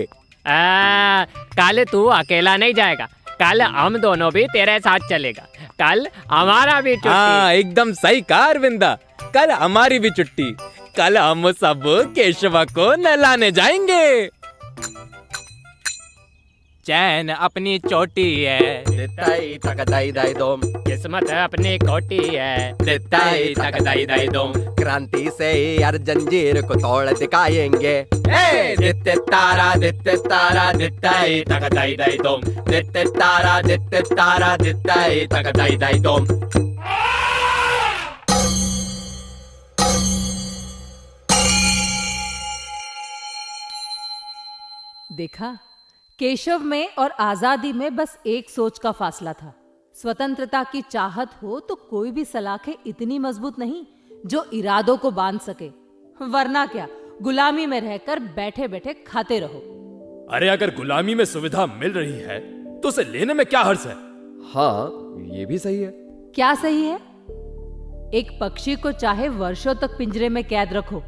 कल तू अकेला नहीं जाएगा, कल हम दोनों भी तेरे साथ चलेगा। कल हमारा भी छुट्टी।
हाँ एकदम सही कहा अरविंदा, कल हमारी भी छुट्टी। कल हम सब केशवा को नहलाने जाएंगे। चैन अपनी चोटी है,
दित्ताई तकदाई दाई दोम,
किस्मत अपनी खोटी है,
दित्ताई तकदाई दाई दोम। क्रांति से हर जंजीर को तोड़ दिखाएंगे। दित्तारा दित्ताई तकदाई दाई दोम, दित्तारा दित्ताई तकदाई दाई दोम।
देखा, केशव में और आजादी में बस एक सोच का फासला था। स्वतंत्रता की चाहत हो तो कोई भी सलाखें इतनी मजबूत नहीं जो इरादों को बांध सके, वरना क्या गुलामी में रहकर बैठे बैठे खाते रहो।
अरे अगर गुलामी में सुविधा मिल रही है तो उसे लेने में क्या हर्ज है?
हाँ ये भी सही है।
क्या सही है? एक पक्षी को चाहे वर्षों तक पिंजरे में कैद रखो,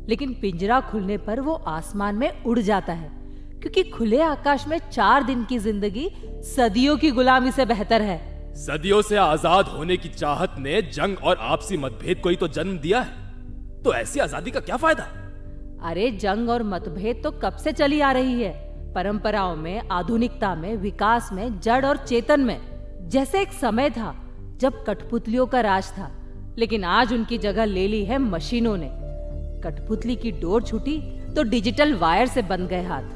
लेकिन पिंजरा खुलने पर वो आसमान में उड़ जाता है, क्योंकि खुले आकाश में 4 दिन की जिंदगी सदियों की गुलामी से बेहतर है।
सदियों से आजाद होने की चाहत ने जंग और आपसी मतभेद को ही तो जन्म दिया है, तो ऐसी आजादी का क्या फायदा?
अरे जंग और मतभेद तो कब से चली आ रही है, परंपराओं में, आधुनिकता में, विकास में, जड़ और चेतन में। जैसे एक समय था जब कठपुतलियों का राज था, लेकिन आज उनकी जगह ले ली है मशीनों ने। कठपुतली की डोर छूटी तो डिजिटल वायर से बंध गए हाथ।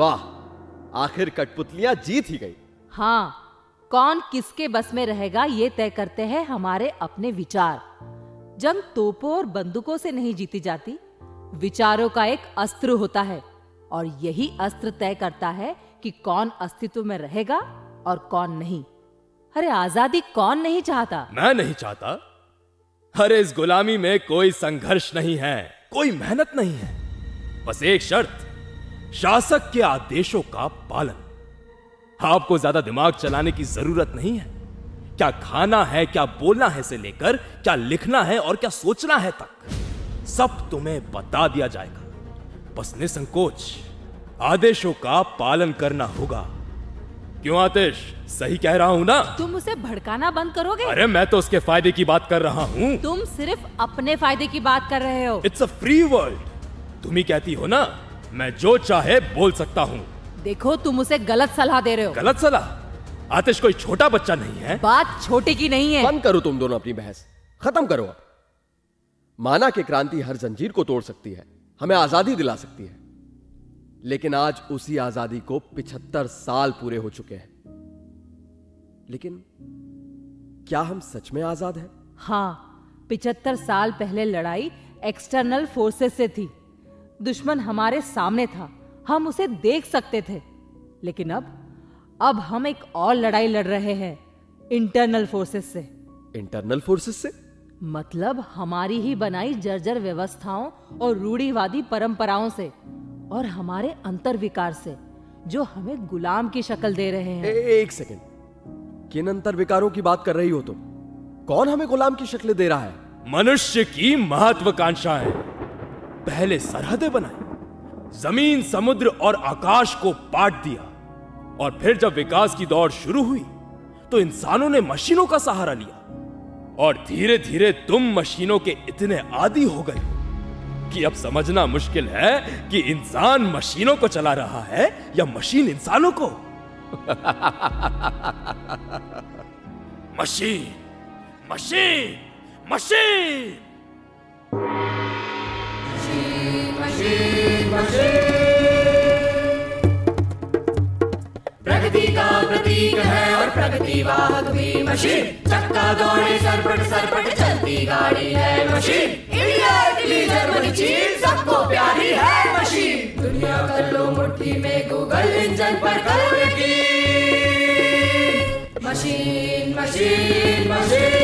वाह, आखिर कठपुतलियां जीत ही गई।
हाँ, कौन किसके बस में रहेगा ये तय करते हैं हमारे अपने विचार। जंग तोपों और बंदूकों से नहीं जीती जाती, विचारों का एक अस्त्र होता है और यही अस्त्र तय करता है कि कौन अस्तित्व में रहेगा और कौन नहीं। अरे आजादी कौन नहीं चाहता?
मैं नहीं चाहता। अरे इस गुलामी में कोई संघर्ष नहीं है, कोई मेहनत नहीं है, बस एक शर्त, शासक के आदेशों का पालन। आपको ज्यादा दिमाग चलाने की जरूरत नहीं है। क्या खाना है, क्या बोलना है से लेकर क्या लिखना है और क्या सोचना है तक सब तुम्हें बता दिया जाएगा। बस निसंकोच आदेशों का पालन करना होगा। क्यों आतिश, सही कह रहा हूं ना?
तुम उसे भड़काना बंद करोगे?
अरे मैं तो उसके फायदे की बात कर रहा हूं।
तुम सिर्फ अपने फायदे की बात कर रहे हो।
It's a free world. तुम ही कहती हो ना, मैं जो चाहे बोल सकता हूं।
देखो, तुम उसे गलत सलाह दे रहे हो।
गलत सलाह? आतिश कोई छोटा बच्चा नहीं है।
बात छोटे की नहीं है।
बंद करो तुम दोनों अपनी बहस, खत्म करो अब। माना कि क्रांति हर जंजीर को तोड़ सकती है, हमें आजादी दिला सकती है, लेकिन आज उसी आजादी को 75 साल पूरे हो चुके हैं। लेकिन क्या हम सच में आजाद हैं?
हाँ, 75 साल पहले लड़ाई एक्सटर्नल फोर्सेस से थी। दुश्मन हमारे सामने था, हम उसे देख सकते थे। लेकिन अब हम एक और लड़ाई लड़ रहे हैं, इंटरनल फोर्सेस से।
इंटरनल फोर्सेस से?
मतलब हमारी ही बनाई जर्जर व्यवस्थाओं और रूढ़िवादी परंपराओं से और हमारे अंतर्विकार से, जो हमें गुलाम की शक्ल दे रहे हैं।
एक सेकंड, किन अंतर्विकारों की बात कर रही हो तुम? कौन हमें गुलाम की शक्ल दे रहा है?
मनुष्य की महत्वाकांक्षाएं। पहले सरहदें बनाई, जमीन, समुद्र और आकाश को बांट दिया, और फिर जब विकास की दौड़ शुरू हुई तो इंसानों ने मशीनों का सहारा लिया, और धीरे धीरे तुम मशीनों के इतने आदी हो गए कि अब समझना मुश्किल है कि इंसान मशीनों को चला रहा है या मशीन इंसानों को। Machine, machine, machine,
machine, machine. प्रगति का प्रतीक है और प्रगति वाहक भी मशीन। चक्का दौड़े सरपट सरपट चलती गाड़ी है मशीन। इंडिया, इटली, जर्मनी, चीन सबको प्यारी है मशीन। दुनिया कर लो मुट्ठी में, गूगल इंजन पर करो यकीन। Machine, machine, machine.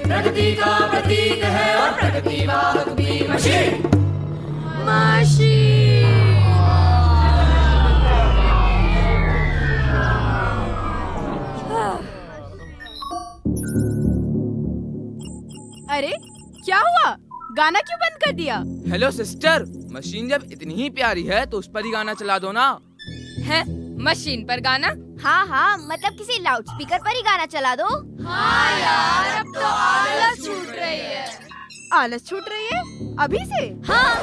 प्रगति का प्रतीक है और प्रगति वाहक भी मशीन। मशीन।
अरे क्या हुआ? गाना क्यों बंद कर दिया?
हेलो सिस्टर, मशीन जब इतनी ही प्यारी है तो उस पर ही गाना चला दो ना।
है मशीन पर गाना?
हाँ हाँ, मतलब किसी लाउडस्पीकर पर ही गाना चला दो।
हाँ यार, अब तो आलस छूट रही है।
आलस छूट रही है? अभी से?
हाँ,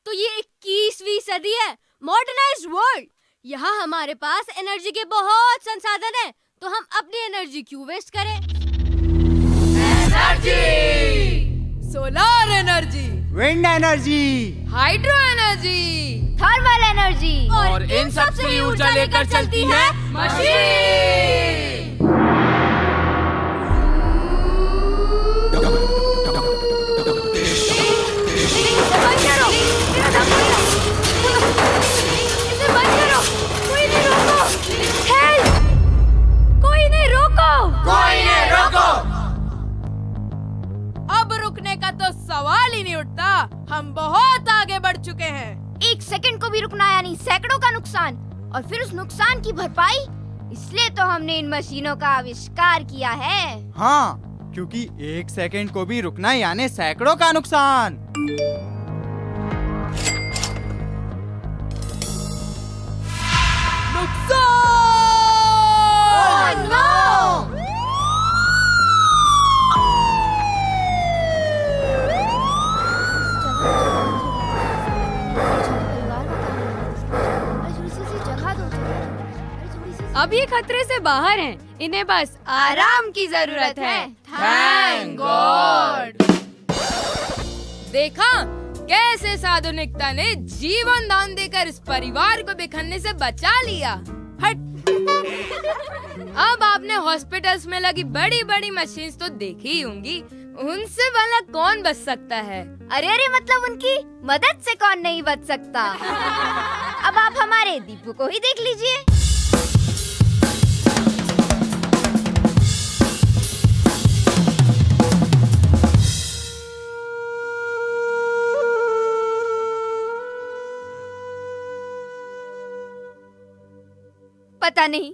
तो ये 21वीं सदी है, मॉडर्नाइज्ड वर्ल्ड। यहाँ हमारे पास एनर्जी के बहुत संसाधन हैं, तो हम अपनी एनर्जी क्यों वेस्ट करें?
Energy, solar energy,
wind energy,
hydro energy,
thermal energy,
और इन सब से ऊर्जा लेकर चलती है मशीन।
अब रुकने का तो सवाल ही नहीं उठता, हम बहुत आगे बढ़ चुके हैं।
एक सेकंड को भी रुकना यानी सैकड़ों का नुकसान, और फिर उस नुकसान की भरपाई। इसलिए तो हमने इन मशीनों का आविष्कार किया है।
हाँ, क्योंकि एक सेकंड को भी रुकना यानी सैकड़ों का नुकसान।
अब ये खतरे से बाहर हैं, इन्हें बस आराम की जरूरत है।
Thank God.
देखा
कैसे साधुनिकता ने जीवन दान देकर इस परिवार को बिखरने से बचा लिया। हट। अब आपने हॉस्पिटल्स में लगी बड़ी बड़ी मशीन्स तो देखी ही होंगी, उनसे भला कौन बच सकता है?
अरे मतलब उनकी मदद से कौन नहीं बच सकता। अब आप हमारे दीपू को ही देख लीजिए। पता नहीं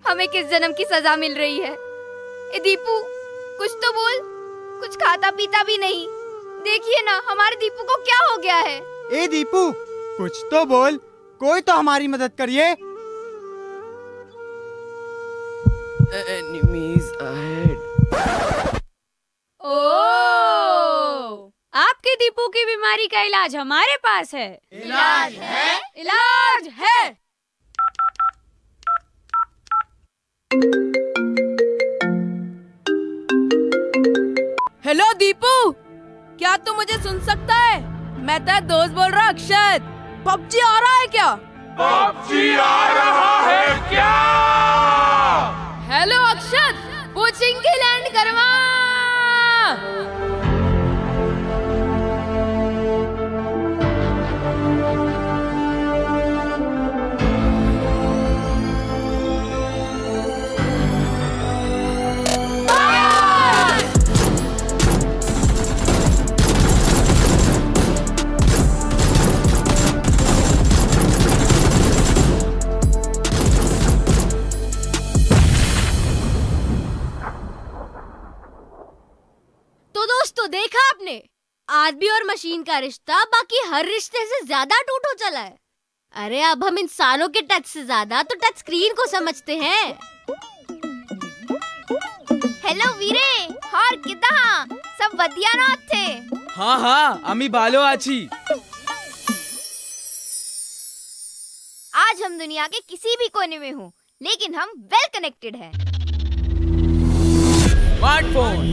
हमें किस जन्म की सजा मिल रही है। ए दीपू, कुछ तो बोल, कुछ खाता पीता भी नहीं। देखिए ना हमारे दीपू को क्या हो गया है।
ए दीपू, कुछ तो बोल, कोई तो हमारी मदद करिए।
Enemies ahead.
ओह, आपके दीपू की बीमारी का इलाज हमारे पास है।
इलाज है?
इलाज है।
हेलो दीपू, क्या तू मुझे सुन सकता है? मैं तेरा दोस्त बोल रहा अक्षत। पबजी आ रहा है क्या?
पबजी आ रहा है क्या?
हेलो अक्षत, कोचिंग की लैंड करवा।
तो देखा आपने, आदमी और मशीन का रिश्ता बाकी हर रिश्ते से ज्यादा टूट हो चला है। अरे अब हम इंसानों के टच से ज्यादा तो टच स्क्रीन को समझते हैं। हेलो वीरे, और किदा सब बढ़िया ना थे?
हाँ हाँ, अमी बालो आची।
आज हम दुनिया के किसी भी कोने में हो, लेकिन हम वेल कनेक्टेड हैं।
स्मार्टफोन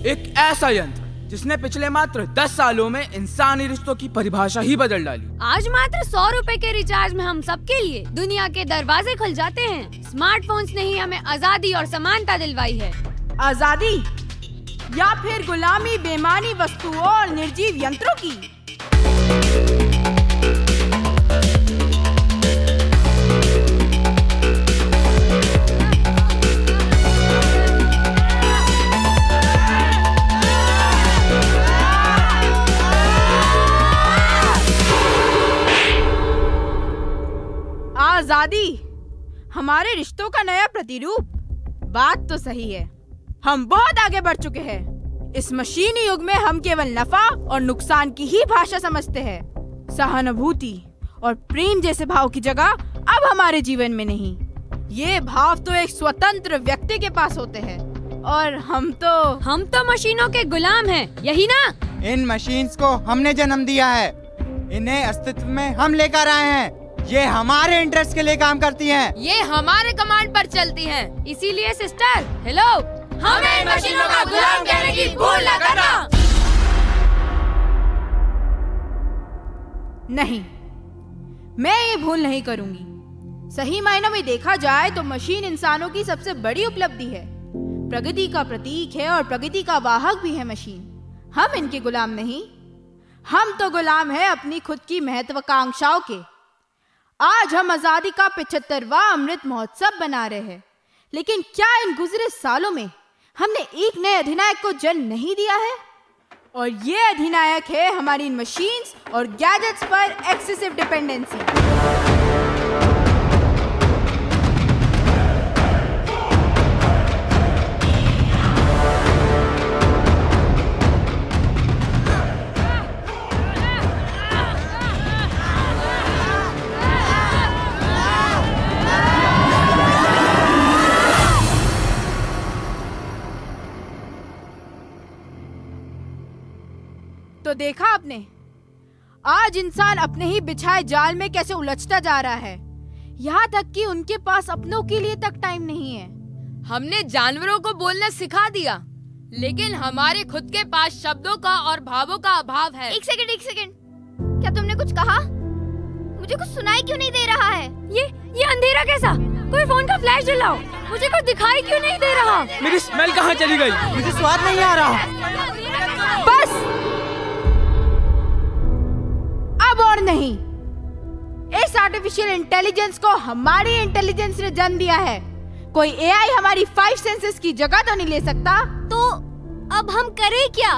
एक ऐसा यंत्र जिसने पिछले मात्र 10 सालों में इंसानी रिश्तों की परिभाषा ही बदल डाली।
आज मात्र 100 रुपए के रिचार्ज में हम सबके लिए दुनिया के दरवाजे खुल जाते हैं। स्मार्टफोन्स ने ही हमें आजादी और समानता दिलवाई है।
आजादी या फिर गुलामी बेमानी वस्तुओं और निर्जीव यंत्रों की? आजादी हमारे रिश्तों का नया प्रतिरूप। बात तो सही है, हम बहुत आगे बढ़ चुके हैं। इस मशीनी युग में हम केवल नफा और नुकसान की ही भाषा समझते हैं। सहानुभूति और प्रेम जैसे भाव की जगह अब हमारे जीवन में नहीं। ये भाव तो एक स्वतंत्र व्यक्ति के पास होते हैं, और हम तो
मशीनों के गुलाम हैं, यही ना?
इन मशीन्स को हमने जन्म दिया है, इन्हें अस्तित्व में हम लेकर आए हैं। ये हमारे इंटरेस्ट के लिए काम करती हैं।
ये हमारे कमांड पर चलती हैं।
इसीलिए सिस्टर, हेलो,
हमें मशीनों का गुलाम कहने की भूल न करना। नहीं, मैं ये भूल नहीं करूंगी। सही मायनों में देखा जाए तो मशीन इंसानों की सबसे बड़ी उपलब्धि है, प्रगति का प्रतीक है और प्रगति का वाहक भी है मशीन। हम इनके गुलाम नहीं, हम तो गुलाम है अपनी खुद की महत्वाकांक्षाओं के। आज हम आजादी का 75वां अमृत महोत्सव बना रहे हैं, लेकिन क्या इन गुजरे सालों में हमने एक नए अधिनायक को जन्म नहीं दिया है? और ये अधिनायक है हमारी इन मशीन्स और गैजेट्स पर एक्सेसिव डिपेंडेंसी। तो देखा आपने, आज इंसान अपने ही बिछाए जाल में कैसे उलझता जा रहा है, यहाँ तक कि उनके पास अपनों के लिए तक टाइम नहीं है। हमने जानवरों को बोलना सिखा दिया,
लेकिन हमारे खुद के पास शब्दों का और भावों का अभाव है।
एक सेकंड, क्या तुमने कुछ कहा? मुझे कुछ सुनाई क्यों नहीं दे रहा है?
ये अंधेरा कैसा? कोई फोन का फ्लैश जलाओ, मुझे कुछ दिखाई क्यों नहीं दे रहा?
मेरी स्मेल कहाँ चली गई?
मुझे स्वाद नहीं आ रहा।
बस अब और नहीं। इस आर्टिफिशियल इंटेलिजेंस को हमारी इंटेलिजेंस ने जन्म दिया है। कोई एआई हमारी 5 सेंसेस की जगह तो नहीं ले सकता।
तो अब हम करें क्या?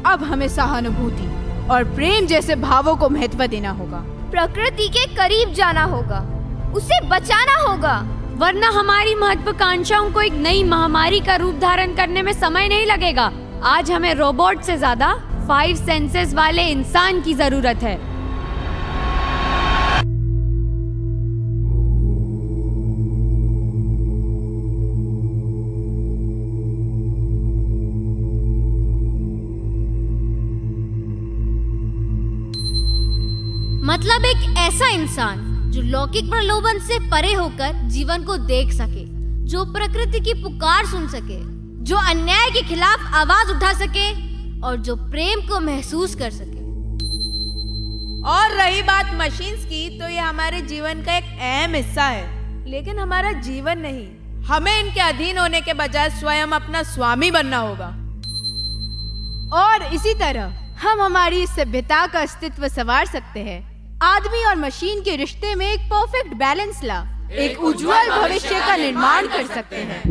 अब हमें सहानुभूति और प्रेम जैसे भावों को महत्व देना होगा।
प्रकृति के करीब जाना होगा, उसे बचाना होगा,
वरना हमारी महत्वाकांक्षाओं को एक नई महामारी का रूप धारण करने में समय नहीं लगेगा। आज हमें रोबोट से ज्यादा 5 सेंसेस वाले इंसान की जरूरत है।
मतलब एक ऐसा इंसान जो लौकिक प्रलोभन से परे होकर जीवन को देख सके, जो प्रकृति की पुकार सुन सके, जो अन्याय के खिलाफ आवाज उठा सके और जो प्रेम को महसूस कर सके।
और रही बात मशीन्स की, तो ये हमारे जीवन का एक अहम हिस्सा है, लेकिन हमारा जीवन नहीं। हमें इनके अधीन होने के बजाय स्वयं अपना स्वामी बनना होगा। और इसी तरह हम हमारी इस सभ्यता का अस्तित्व संवार सकते हैं। आदमी और मशीन के रिश्ते में एक परफेक्ट बैलेंस ला एक उज्जवल भविष्य का निर्माण कर सकते हैं।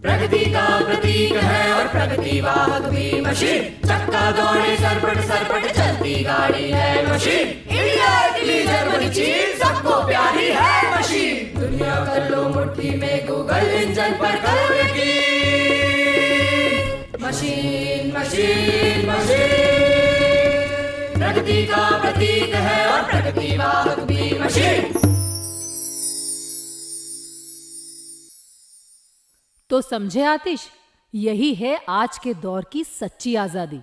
प्रगति का प्रतीक है और प्रगति वाहक भी मशीन। चक्का दौड़े सरपट चलती गाड़ी है मशीन। इंडिया, इटली, जर्मनी, चीन सबको प्यारी है मशीन। दुनिया कर लो मुट्ठी में, गूगल इंजन पर करो यकीन। मशीन मशीन मशीन प्रगति का प्रतीक है और प्रगति वाहक भी मशीन।
तो समझे आतिश, यही है आज के दौर की सच्ची आजादी।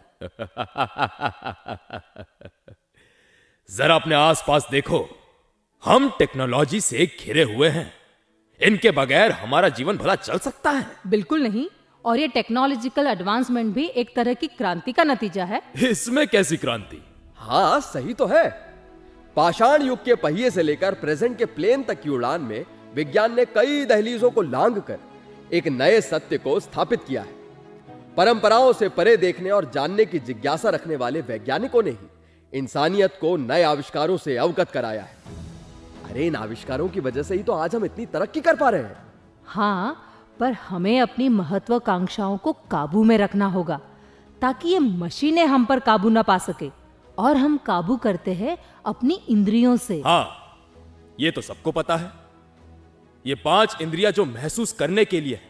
जरा अपने आसपास देखो, हम टेक्नोलॉजी से घिरे हुए हैं। इनके बगैर हमारा जीवन भला चल सकता है?
बिल्कुल नहीं। और ये टेक्नोलॉजिकल एडवांसमेंट भी एक तरह की क्रांति का नतीजा है।
इसमें कैसी क्रांति?
हाँ सही तो है। पाषाण युग के पहिए से लेकर प्रेजेंट के प्लेन तक की उड़ान में विज्ञान ने कई दहलीजों को लांघकर एक नए सत्य को स्थापित किया है। परंपराओं से परे देखने और जानने की जिज्ञासा रखने वाले वैज्ञानिकों ने ही इंसानियत को नए आविष्कारों से अवगत कराया है। अरे इन आविष्कारों की वजह से ही तो आज हम इतनी तरक्की कर पा रहे हैं।
हाँ, पर हमें अपनी महत्वाकांक्षाओं को काबू में रखना होगा ताकि ये मशीनें हम पर काबू ना पा सके। और हम काबू करते हैं अपनी इंद्रियों से।
हाँ, ये तो सबको पता है। ये 5 इंद्रियां जो महसूस करने के लिए है,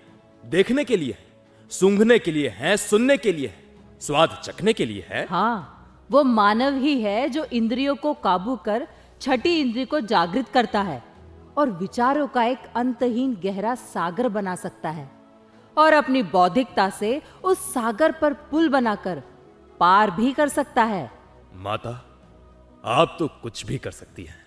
देखने के लिए है, सूंघने के लिए है, सुनने के लिए है, स्वाद चखने के लिए है।
हाँ, वो मानव ही है जो इंद्रियों को काबू कर छठी इंद्रिय को जागृत करता है और विचारों का एक अंतहीन गहरा सागर बना सकता है और अपनी बौद्धिकता से उस सागर पर पुल बनाकर पार भी कर सकता है।
माता, आप तो कुछ भी कर सकती हैं।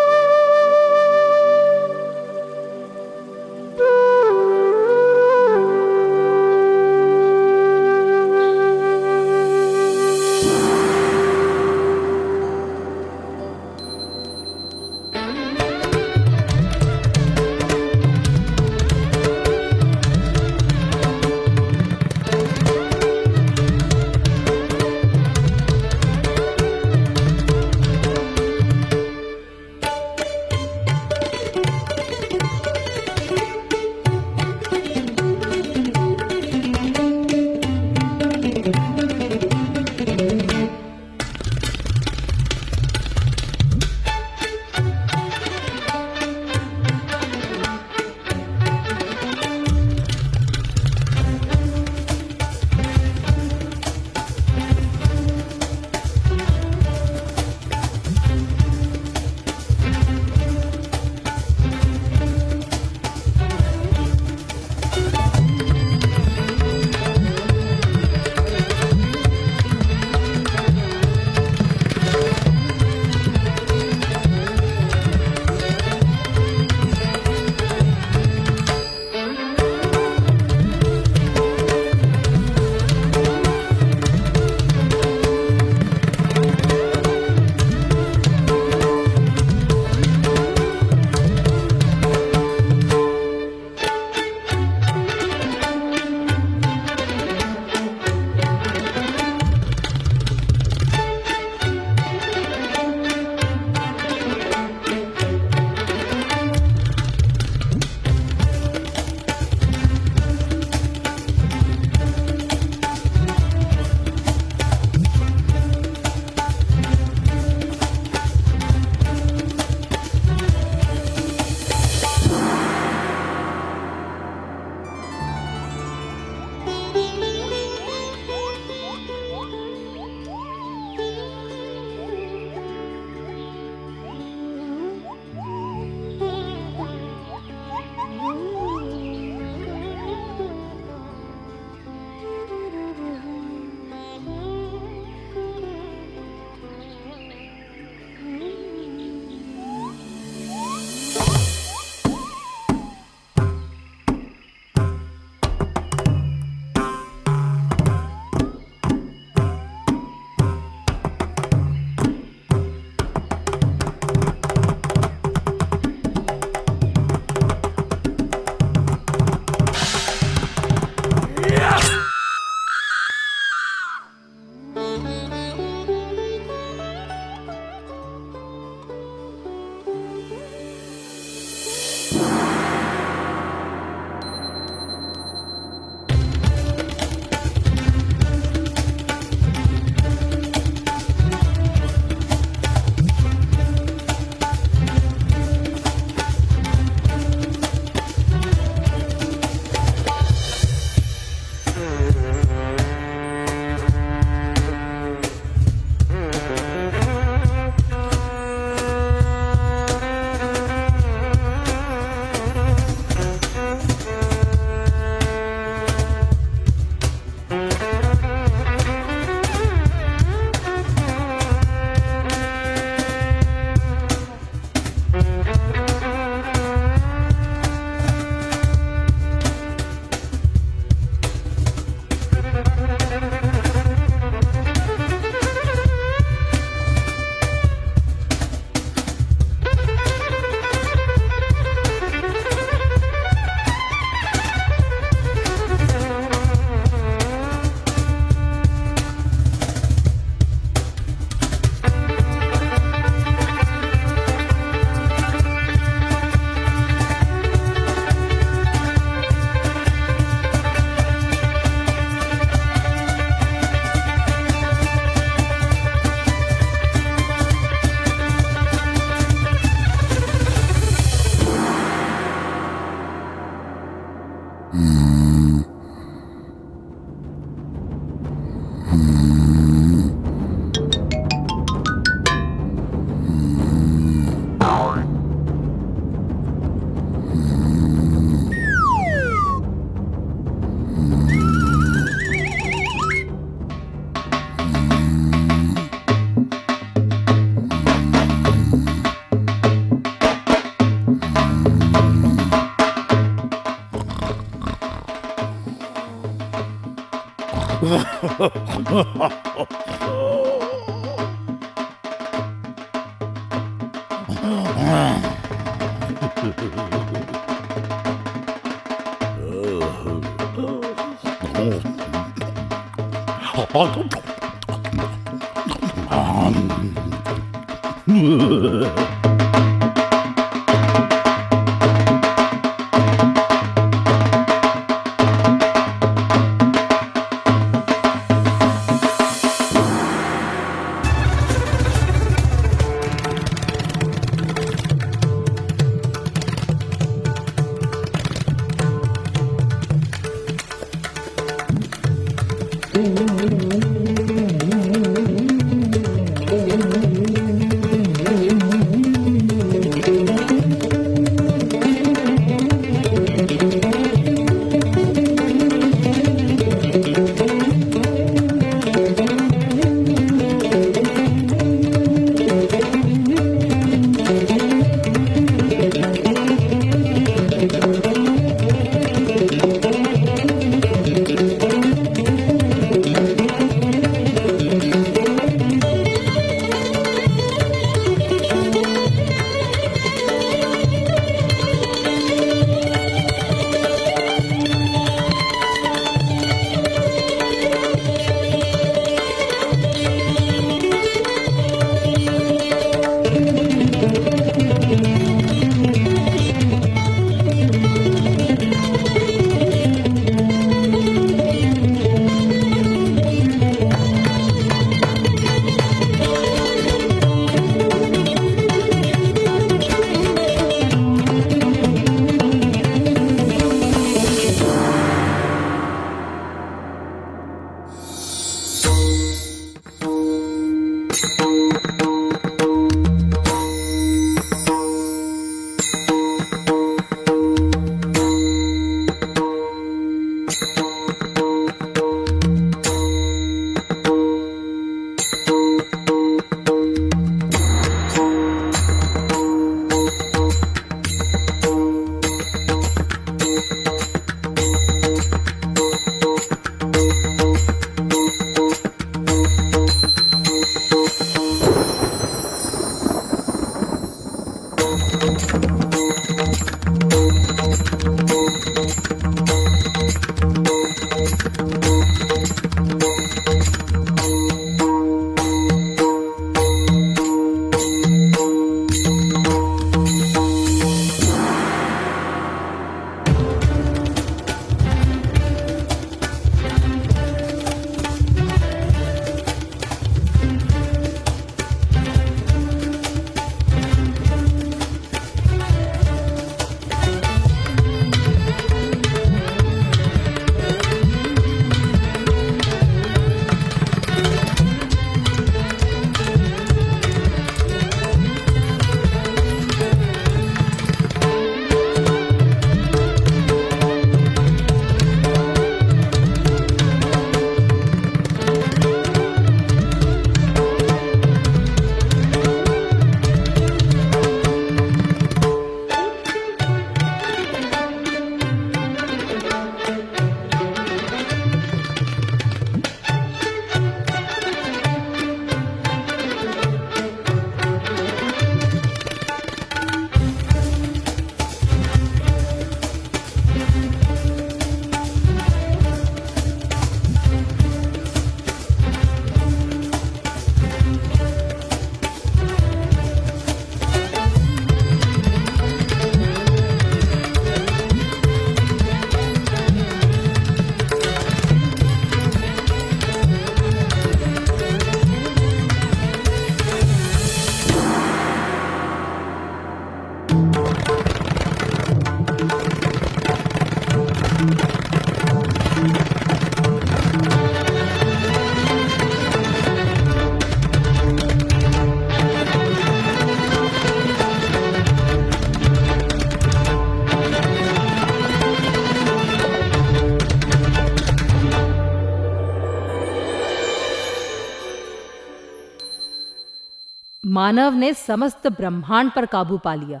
मानव ने समस्त ब्रह्मांड पर काबू पा लिया,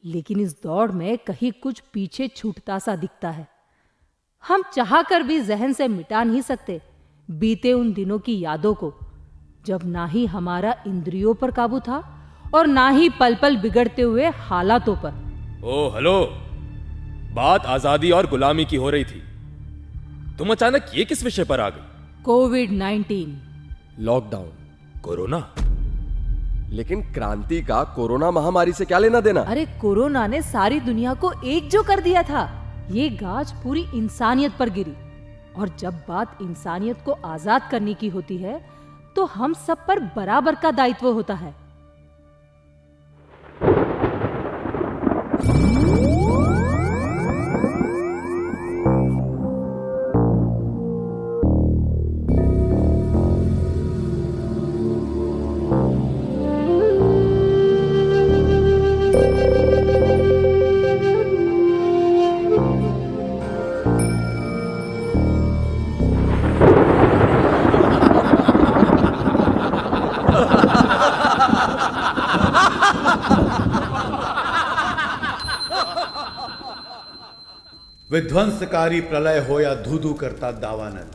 लेकिन इस दौड़ में कहीं कुछ पीछे छूटता सा दिखता है। हम चाहकर भी जहन से मिटा नहीं सकते बीते उन दिनों की यादों को, जब ना ही हमारा इंद्रियों पर काबू था और ना ही पल पल बिगड़ते हुए हालातों पर।
ओ हेलो, बात आजादी और गुलामी की हो रही थी, तुम अचानक ये किस विषय पर आ गई?
कोविड-19,
लॉकडाउन,
कोरोना।
लेकिन क्रांति का कोरोना महामारी से क्या लेना देना?
अरे कोरोना ने सारी दुनिया को एकजो कर दिया था। ये गाज पूरी इंसानियत पर गिरी, और जब बात इंसानियत को आजाद करने की होती है तो हम सब पर बराबर का दायित्व होता है।
विध्वंसकारी प्रलय हो या धू-धू करता दावानल,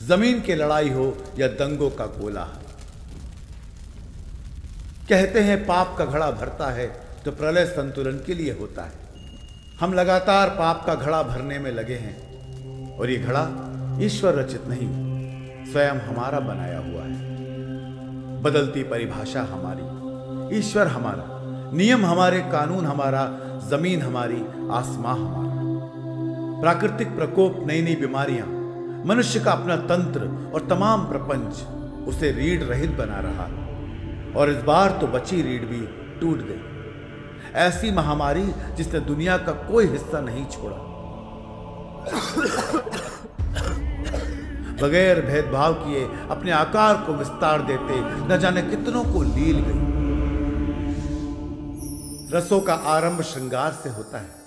जमीन की लड़ाई हो या दंगों का कोलाहल। कहते हैं पाप का घड़ा भरता है तो प्रलय संतुलन के लिए होता है। हम लगातार पाप का घड़ा भरने में लगे हैं, और ये घड़ा ईश्वर रचित नहीं, स्वयं हमारा बनाया हुआ है। बदलती परिभाषा हमारी, ईश्वर हमारा, नियम हमारे, कानून हमारा, जमीन हमारी, आसमां हमारा। प्राकृतिक प्रकोप, नई नई बीमारियां, मनुष्य का अपना तंत्र और तमाम प्रपंच उसे रीढ़ रहित बना रहा है। और इस बार तो बची रीढ़ भी टूट गई। ऐसी महामारी जिसने दुनिया का कोई हिस्सा नहीं छोड़ा, बगैर भेदभाव किए अपने आकार को विस्तार देते न जाने कितनों को लील गई। रसों का आरंभ श्रृंगार से होता है।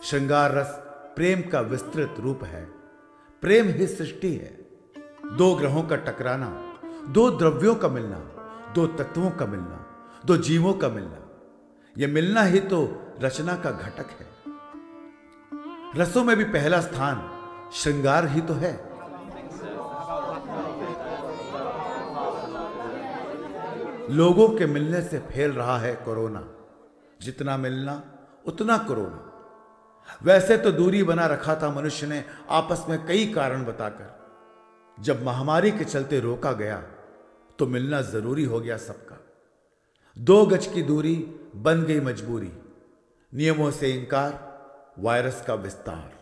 श्रृंगार रस प्रेम का विस्तृत रूप है। प्रेम ही सृष्टि है। दो ग्रहों का टकराना, दो द्रव्यों का मिलना, दो तत्वों का मिलना, दो जीवों का मिलना, यह मिलना ही तो रचना का घटक है। रसों में भी पहला स्थान श्रृंगार ही तो है। लोगों के मिलने से फैल रहा है कोरोना। जितना मिलना उतना कोरोना। वैसे तो दूरी बना रखा था मनुष्य ने आपस में कई कारण बताकर। जब महामारी के चलते रोका गया तो मिलना जरूरी हो गया सबका। 2 गज की दूरी बन गई मजबूरी। नियमों से इंकार, वायरस का विस्तार।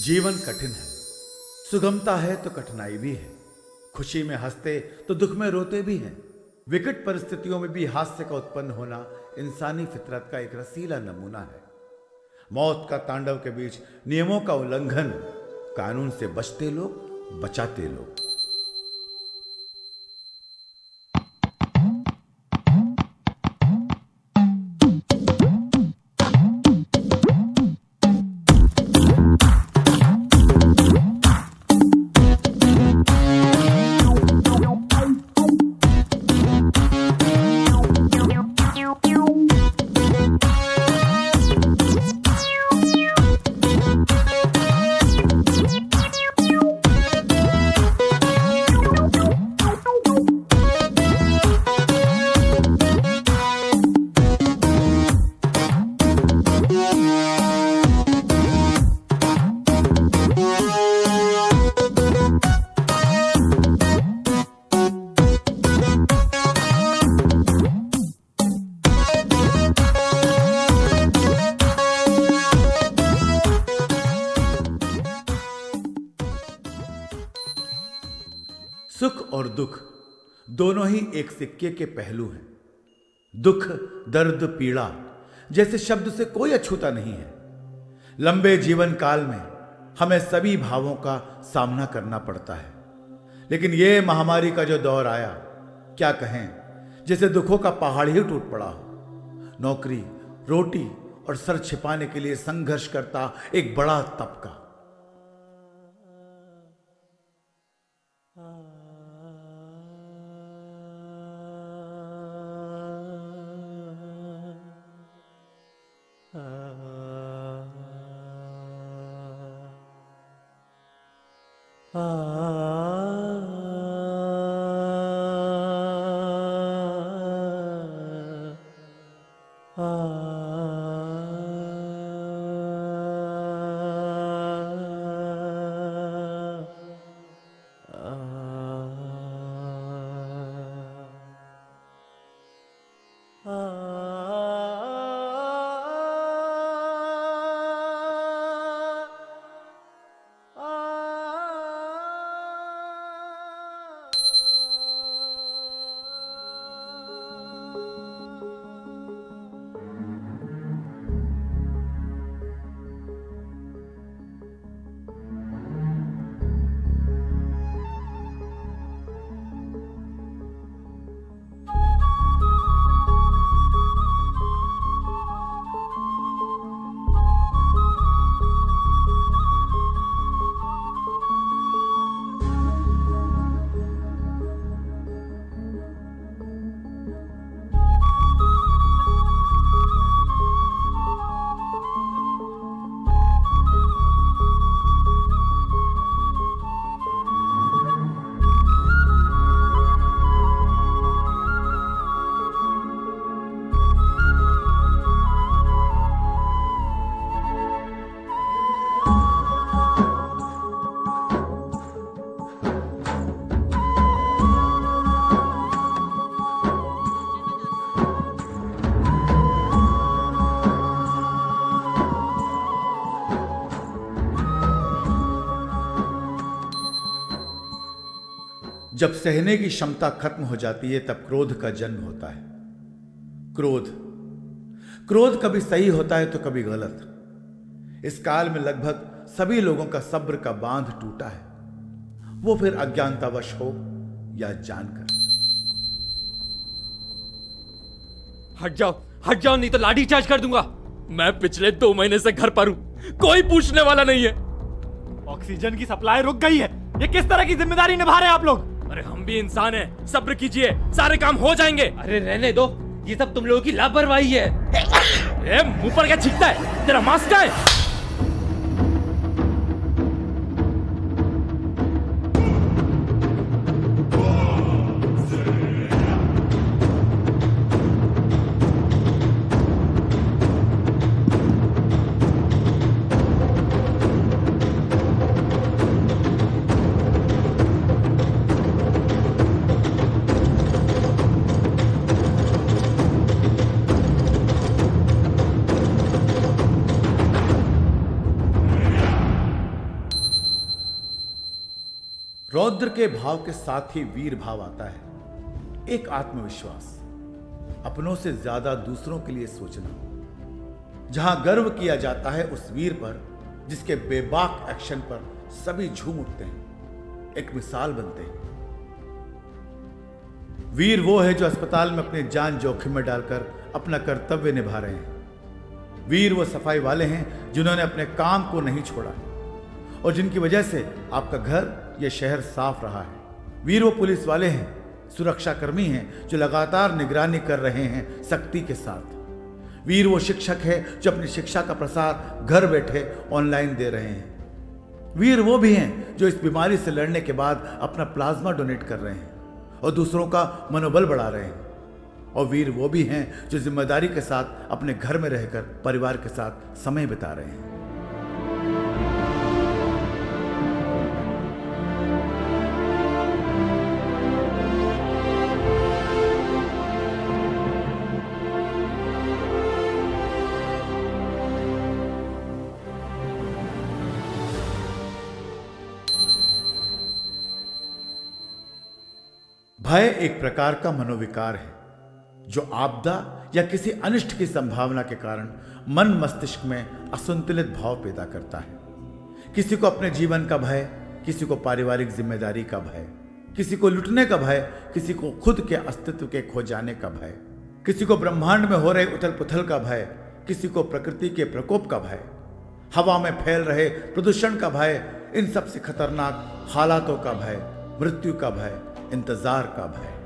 जीवन कठिन है। सुगमता है तो कठिनाई भी है। खुशी में हंसते तो दुख में रोते भी हैं। विकट परिस्थितियों में भी हास्य का उत्पन्न होना इंसानी फितरत का एक रसीला नमूना है। मौत का तांडव के बीच नियमों का उल्लंघन, कानून से बचते लोग, बचाते लोग। और दुख दोनों ही एक सिक्के के पहलू हैं। दुख, दर्द, पीड़ा जैसे शब्द से कोई अछूता नहीं है। लंबे जीवन काल में हमें सभी भावों का सामना करना पड़ता है, लेकिन यह महामारी का जो दौर आया, क्या कहें, जैसे दुखों का पहाड़ ही टूट पड़ा हो। नौकरी, रोटी और सर छिपाने के लिए संघर्ष करता एक बड़ा तबका। जब सहने की क्षमता खत्म हो जाती है, तब क्रोध का जन्म होता है। क्रोध कभी सही होता है तो कभी गलत। इस काल में लगभग सभी लोगों का सब्र का बांध टूटा है, वो फिर अज्ञानतावश हो या जानकर।
हट जाओ नहीं तो लाठी चार्ज कर दूंगा। मैं पिछले 2 महीने से घर पर हूं, कोई पूछने वाला नहीं है।
ऑक्सीजन की सप्लाई रुक गई है, ये किस तरह की जिम्मेदारी निभा रहे हैं आप लोग?
अरे हम भी इंसान हैं, सब्र कीजिए, सारे काम हो जाएंगे।
अरे रहने दो, ये सब तुम लोगों की लापरवाही है।
मुंह पर क्या छिकता है? तेरा मास्क है?
रौद्र के भाव के साथ ही वीर भाव आता है, एक आत्मविश्वास, अपनों से ज्यादा दूसरों के लिए सोचना। जहां गर्व किया जाता है उस वीर पर जिसके बेबाक एक्शन पर सभी झूम उठते हैं, एक मिसाल बनते हैं। वीर वो है जो अस्पताल में अपनी जान जोखिम में डालकर अपना कर्तव्य निभा रहे हैं। वीर वो सफाई वाले हैं जिन्होंने अपने काम को नहीं छोड़ा और जिनकी वजह से आपका घर, यह शहर साफ रहा है। वीर वो पुलिस वाले हैं, सुरक्षाकर्मी हैं जो लगातार निगरानी कर रहे हैं सख्ती के साथ। वीर वो शिक्षक है जो अपनी शिक्षा का प्रसार घर बैठे ऑनलाइन दे रहे हैं। वीर वो भी हैं जो इस बीमारी से लड़ने के बाद अपना प्लाज्मा डोनेट कर रहे हैं और दूसरों का मनोबल बढ़ा रहे हैं। और वीर वो भी हैं जो जिम्मेदारी के साथ अपने घर में रहकर परिवार के साथ समय बिता रहे हैं। भय एक प्रकार का मनोविकार है जो आपदा या किसी अनिष्ट की संभावना के कारण मन मस्तिष्क में असंतुलित भाव पैदा करता है। किसी को अपने जीवन का भय, किसी को पारिवारिक जिम्मेदारी का भय, किसी को लुटने का भय, किसी को खुद के अस्तित्व के खो जाने का भय, किसी को ब्रह्मांड में हो रहे उथल पुथल का भय, किसी को प्रकृति के प्रकोप का भय, हवा में फैल रहे प्रदूषण का भय, इन सबसे खतरनाक हालातों का भय, मृत्यु का भय, इंतजार का भय।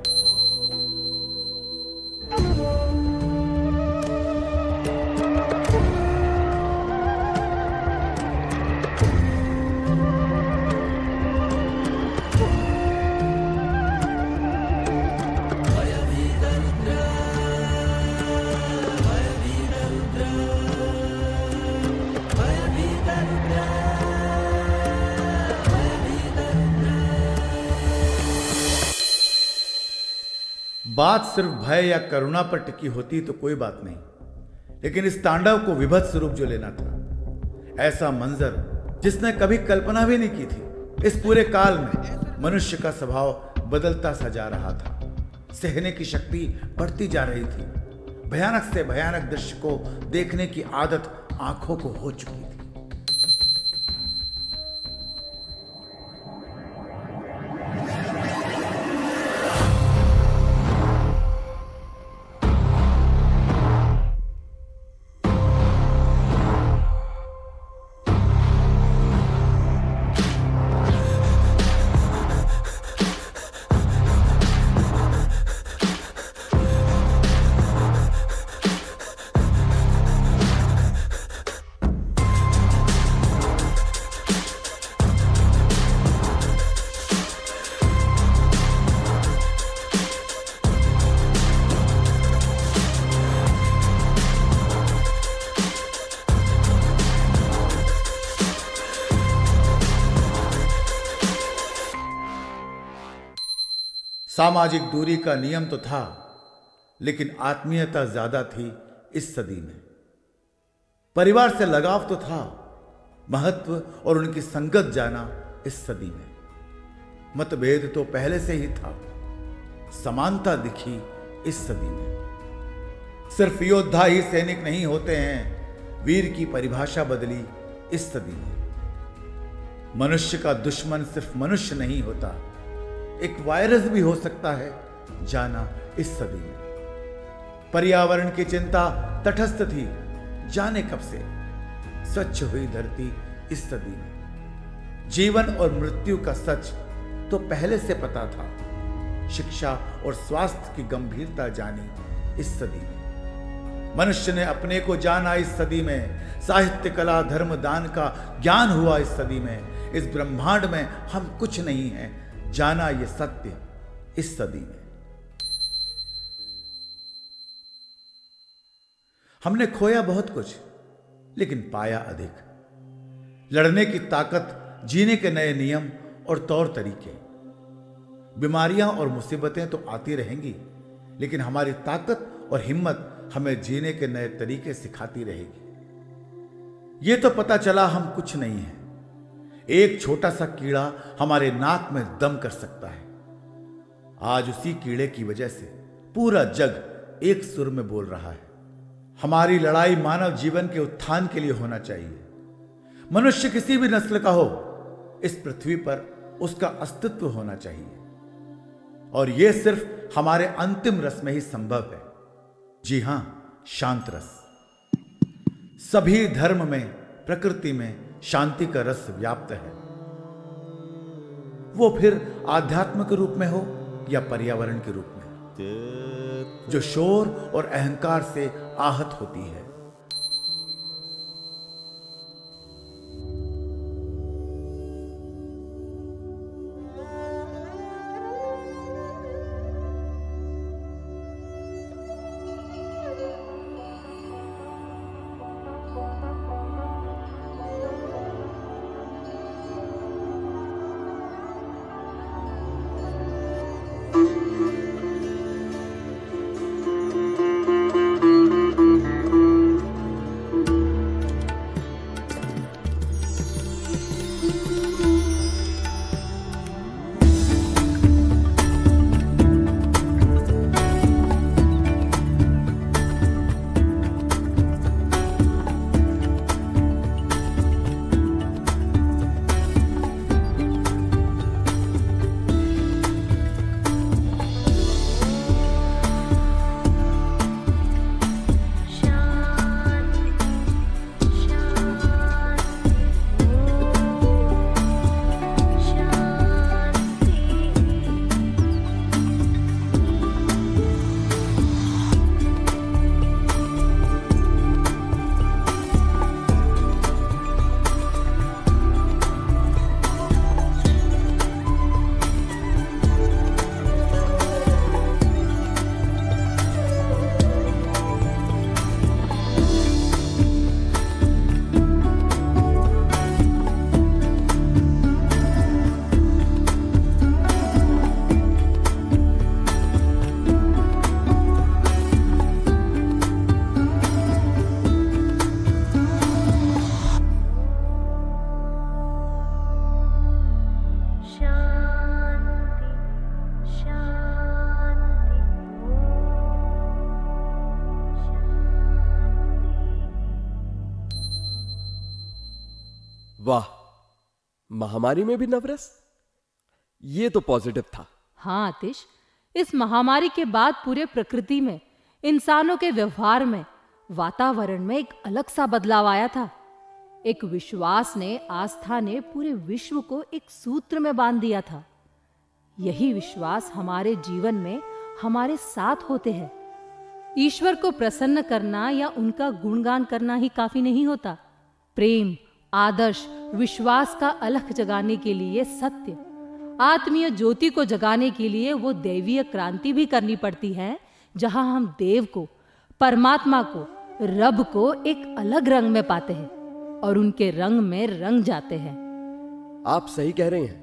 बात सिर्फ भय या करुणा पर टिकी होती तो कोई बात नहीं, लेकिन इस तांडव को विभत्स रूप जो लेना था, ऐसा मंजर जिसने कभी कल्पना भी नहीं की थी। इस पूरे काल में मनुष्य का स्वभाव बदलता सा जा रहा था, सहने की शक्ति बढ़ती जा रही थी, भयानक से भयानक दृश्य को देखने की आदत आंखों को हो चुकी थी। सामाजिक दूरी का नियम तो था, लेकिन आत्मीयता ज्यादा थी इस सदी में। परिवार से लगाव तो था, महत्व और उनकी संगत जाना इस सदी में। मतभेद तो पहले से ही था, समानता दिखी इस सदी में। सिर्फ योद्धा ही सैनिक नहीं होते हैं, वीर की परिभाषा बदली इस सदी में। मनुष्य का दुश्मन सिर्फ मनुष्य नहीं होता, एक वायरस भी हो सकता है, जाना इस सदी में। पर्यावरण की चिंता तटस्थ थी, जाने कब से स्वच्छ हुई धरती इस सदी में। जीवन और मृत्यु का सच तो पहले से पता था, शिक्षा और स्वास्थ्य की गंभीरता जानी इस सदी में। मनुष्य ने अपने को जाना इस सदी में, साहित्य, कला, धर्म, दान का ज्ञान हुआ इस सदी में। इस ब्रह्मांड में हम कुछ नहीं हैं, जाना ये सत्य इस सदी में। हमने खोया बहुत कुछ, लेकिन पाया अधिक। लड़ने की ताकत, जीने के नए नियम और तौर तरीके। बीमारियां और मुसीबतें तो आती रहेंगी, लेकिन हमारी ताकत और हिम्मत हमें जीने के नए तरीके सिखाती रहेगी। ये तो पता चला हम कुछ नहीं हैं। एक छोटा सा कीड़ा हमारे नाक में दम कर सकता है। आज उसी कीड़े की वजह से पूरा जग एक सुर में बोल रहा है। हमारी लड़ाई मानव जीवन के उत्थान के लिए होना चाहिए। मनुष्य किसी भी नस्ल का हो, इस पृथ्वी पर उसका अस्तित्व होना चाहिए, और यह सिर्फ हमारे अंतिम रस में ही संभव है। जी हां, शांत रस। सभी धर्म में, प्रकृति में शांति का रस व्याप्त है। वो फिर आध्यात्म के रूप में हो या पर्यावरण के रूप में, जो शोर और अहंकार से आहत होती है।
वाह, महामारी में भी नवरस, ये तो पॉजिटिव था।
हाँ आतिश, इस महामारी के बाद पूरे प्रकृति में, इंसानों के व्यवहार में, वातावरण में एक अलग सा बदलाव आया था। एक विश्वास ने, आस्था ने पूरे विश्व को एक सूत्र में बांध दिया था। यही विश्वास हमारे जीवन में हमारे साथ होते हैं। ईश्वर को प्रसन्न करना या उनका गुणगान करना ही काफी नहीं होता। प्रेम, आदर्श, विश्वास का अलख जगाने के लिए सत्य, आत्मीय ज्योति को जगाने के लिए वो दैवीय क्रांति भी करनी पड़ती है, जहां हम देव को, परमात्मा को, रब को एक अलग रंग में पाते हैं और उनके रंग में रंग जाते हैं।
आप सही कह रहे हैं।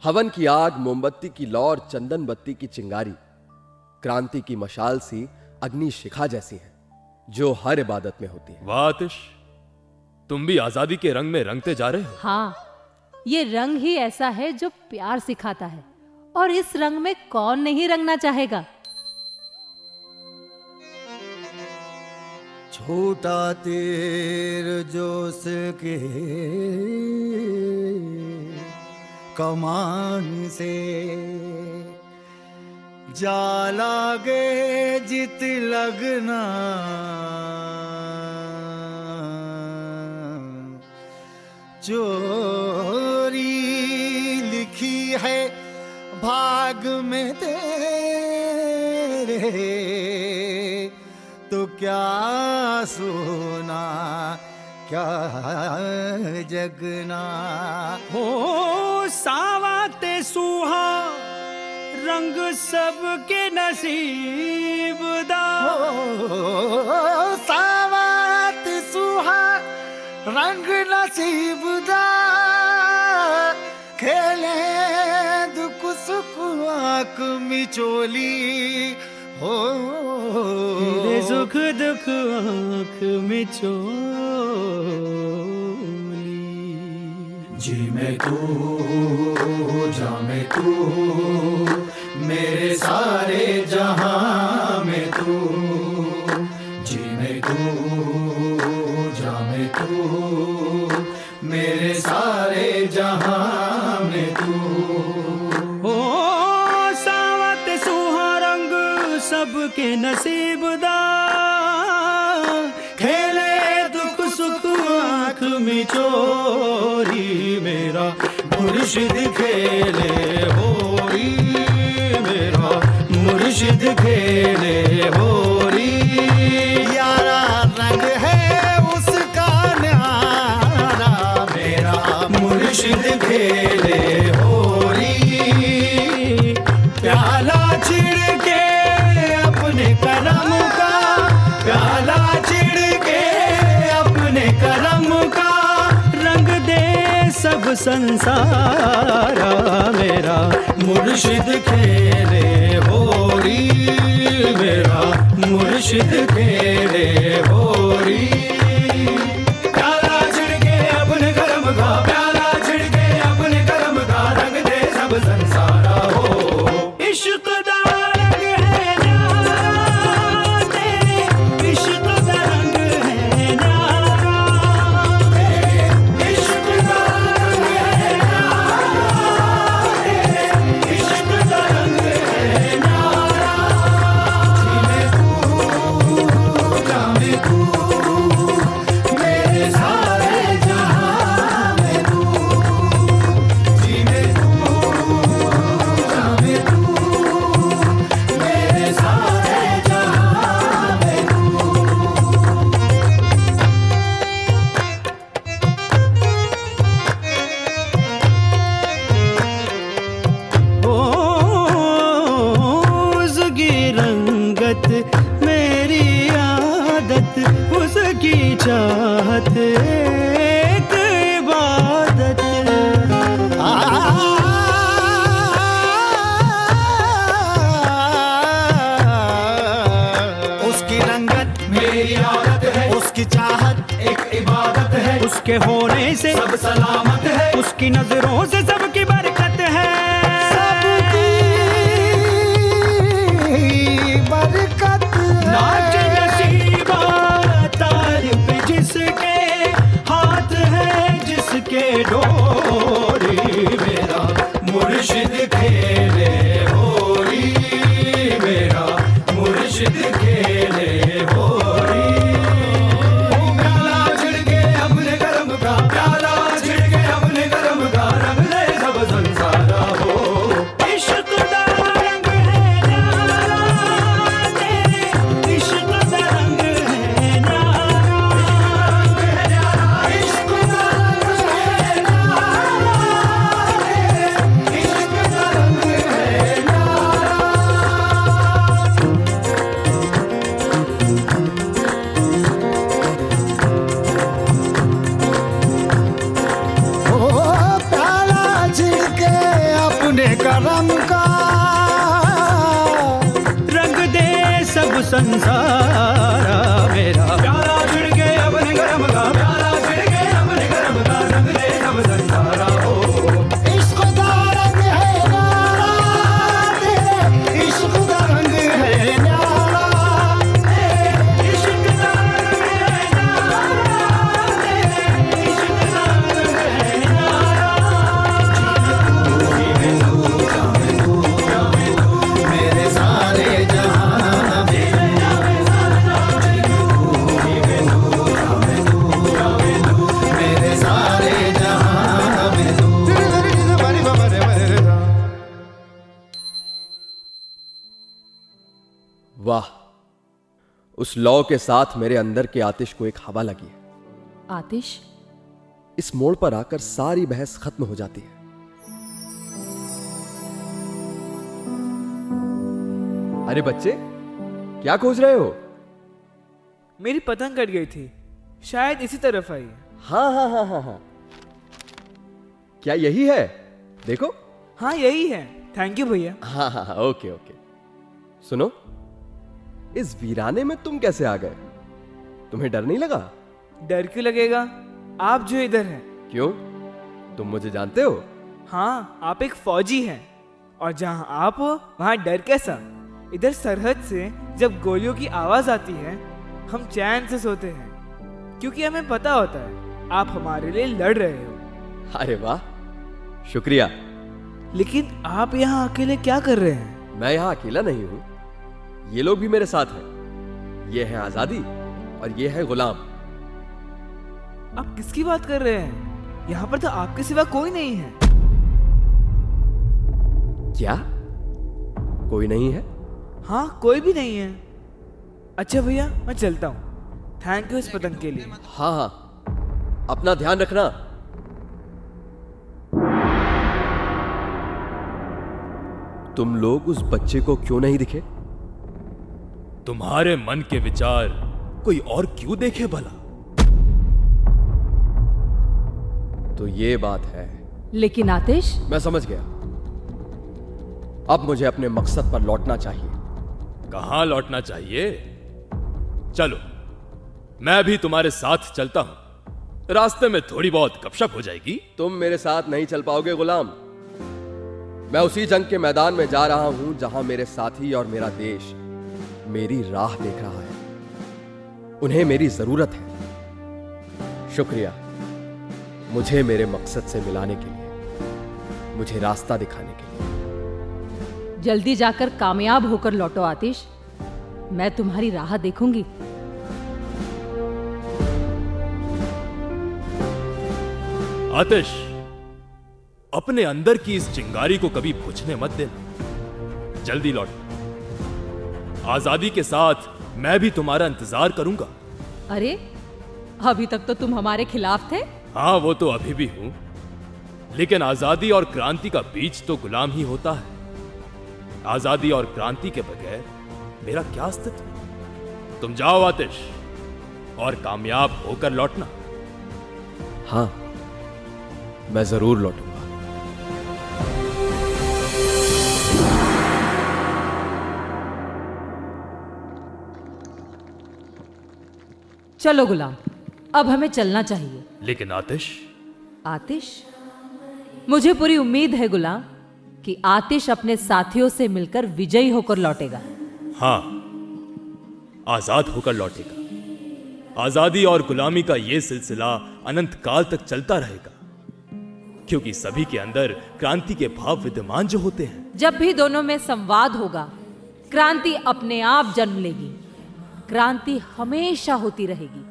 हवन की आग, मोमबत्ती की लौ और चंदन बत्ती की चिंगारी क्रांति की मशाल सी अग्नि शिखा जैसी है, जो हर इबादत में होती है।
वाह आतिश, तुम भी आजादी के रंग में रंगते जा रहे हो।
हाँ, ये रंग ही ऐसा है जो प्यार सिखाता है, और इस रंग में कौन नहीं रंगना चाहेगा।
छोटा तीर जोश के कमान से जा लागे जित लगना, चोरी लिखी है भाग में तेरे, तो क्या सोना क्या जगना।
हो सावाते सुहा रंग सबके नसीब दा,
सावात सुहा रंग नसीब दा, खेले दुख सुख आँख मिचोली, हो
तेरे सुख दुख आँख मिचोली।
जी मैं तू, जा मैं तू, मेरे सारे जहां में तू। जी मैं तू, जा मैं तू, मेरे सारे जहां में तू।
ओ सावत सुहा रंग सबके नसीब दा, खेले दुख सुख आँख में चोरी, मेरा मुर्शिद खेले होरी, मेरा मुर्शिद खेले होरी।
यारा रंग है उसका न्यारा,
मेरा मुर्शिद खेले होरी।
प्याला चिड़ के अपने करम का, प्याला चिड़ के अपने करम का, रंग दे सब संसारा, मेरा मुर्शिद खेले होरी, मेरा मुर्शिद खेले होरी। प्याला छिड़के अपने करम का, प्याला छिड़के अपने करम का, रंग दे सब संसारा हो। इश्क दा रंग है न्यारा, तेरे इश्क दा रंग है न्यारा, तेरे इश्क दा रंग है न्यारा, तेरे इश्क दा रंग है न्यारा। जी मैं तू, जा मैं तू, मेरे सारे जहां में तू। जी मैं तू, जा मैं तू, मेरे सारे जहां में तू। उसकी रंगत मेरी आदत, उसकी चाहत एक इबादत।
उसकी रंगत मेरी आदत है, उसकी चाहत
एक इबादत है, उसके होने से
सब सलामत है,
उसकी नजरों से सबकी बरकत है,
सबकी बरकत
नाच नसीबा तार पे जिसके हाथ है,
खेले होली। प्याला छिड़के अपने कर्म का, प्याला छिड़के अपने कर्म का, रंग ले सब संसारा हो।
इश्क दा रंग है न्यारा, तेरे इश्क दा रंग है न्यारा,
इश्क दा रंग है न्यारा, इश्क दा रंग है न्यारा।
ओ प्याला छिड़के अपने करम का, रंग दे सब संसारा मेरा।
प्याला छिड़के अपने कर्म का, प्याला छिड़के अपने कर्म का, रंग ले सब संसारा हो।
इश्क दा रंग है न्यारा, तेरे इश्क दा रंग है न्यारा,
इश्क दा रंग है न्यारा, तेरे इश्क दा रंग है न्यारा। मेरे सारे जहां में मेरे सारे जहां में तू।
वाह, उस लौ के साथ मेरे अंदर के आतिश को एक हवा लगी है।
आतिश?
इस मोड़ पर आकर सारी बहस खत्म हो जाती है। अरे बच्चे, क्या खोज रहे हो?
मेरी पतंग कट गई थी, शायद इसी तरफ आई है।
हाँ हाँ हाँ हाँ हाँ, क्या यही है? देखो।
हाँ यही है, थैंक यू भैया।
हाँ हाँ हाँ, ओके ओके। सुनो, इस वीराने में तुम कैसे आ गए? तुम्हें डर नहीं लगा?
डर क्यों लगेगा, आप जो इधर हैं।
क्यों, तुम मुझे जानते हो?
हाँ, आप एक फौजी हैं, और जहाँ आप हो वहाँ डर कैसा। इधर सरहद से जब गोलियों की आवाज आती है हम चैन से सोते हैं, क्योंकि हमें पता होता है आप हमारे लिए लड़ रहे हो।
अरे वाह, शुक्रिया।
लेकिन आप यहाँ अकेले क्या कर रहे हैं?
मैं यहाँ अकेला नहीं हूँ, ये लोग भी मेरे साथ हैं। ये है आजादी और ये है गुलाम।
आप किसकी बात कर रहे हैं? यहाँ पर तो आपके सिवा कोई नहीं है।
क्या कोई नहीं है?
हाँ, कोई भी नहीं है। अच्छा भैया, मैं चलता हूँ। थैंक यू इस पतंग के लिए।
हाँ हाँ, अपना ध्यान रखना। तुम लोग उस बच्चे को क्यों नहीं दिखे?
तुम्हारे मन के विचार कोई और क्यों देखे भला?
तो ये बात है।
लेकिन आतिश,
मैं समझ गया। अब मुझे अपने मकसद पर लौटना चाहिए।
कहां लौटना चाहिए? चलो, मैं भी तुम्हारे साथ चलता हूं। रास्ते में थोड़ी बहुत गपशप हो जाएगी।
तुम मेरे साथ नहीं चल पाओगे गुलाम। मैं उसी जंग के मैदान में जा रहा हूं जहां मेरे साथी और मेरा देश मेरी राह देख रहा है। उन्हें मेरी जरूरत है। शुक्रिया, मुझे मेरे मकसद से मिलाने के लिए, मुझे रास्ता दिखाने के लिए।
जल्दी जाकर कामयाब होकर लौटो आतिश, मैं तुम्हारी राह देखूंगी।
आतिश, अपने अंदर की इस चिंगारी को कभी बुझने मत देना। जल्दी लौट। आजादी के साथ मैं भी तुम्हारा इंतजार करूंगा।
अरे, अभी तक तो तुम हमारे खिलाफ थे।
हाँ, वो तो अभी भी हूं, लेकिन आजादी और क्रांति का बीज तो गुलाम ही होता है। आजादी और क्रांति के बगैर मेरा क्या अस्तित्व। तुम जाओ आतिश, और कामयाब होकर लौटना।
हाँ, मैं जरूर लौटूंगा।
चलो गुलाम, अब हमें चलना चाहिए।
लेकिन आतिश।
आतिश, मुझे पूरी उम्मीद है गुलाम कि आतिश अपने साथियों से मिलकर विजयी होकर लौटेगा।
हाँ, आजाद होकर लौटेगा। आजादी और गुलामी का यह सिलसिला अनंत काल तक चलता रहेगा, क्योंकि सभी के अंदर क्रांति के भाव विद्यमान जो होते हैं।
जब भी दोनों में संवाद होगा, क्रांति अपने आप जन्म लेगी। क्रांति हमेशा होती रहेगी।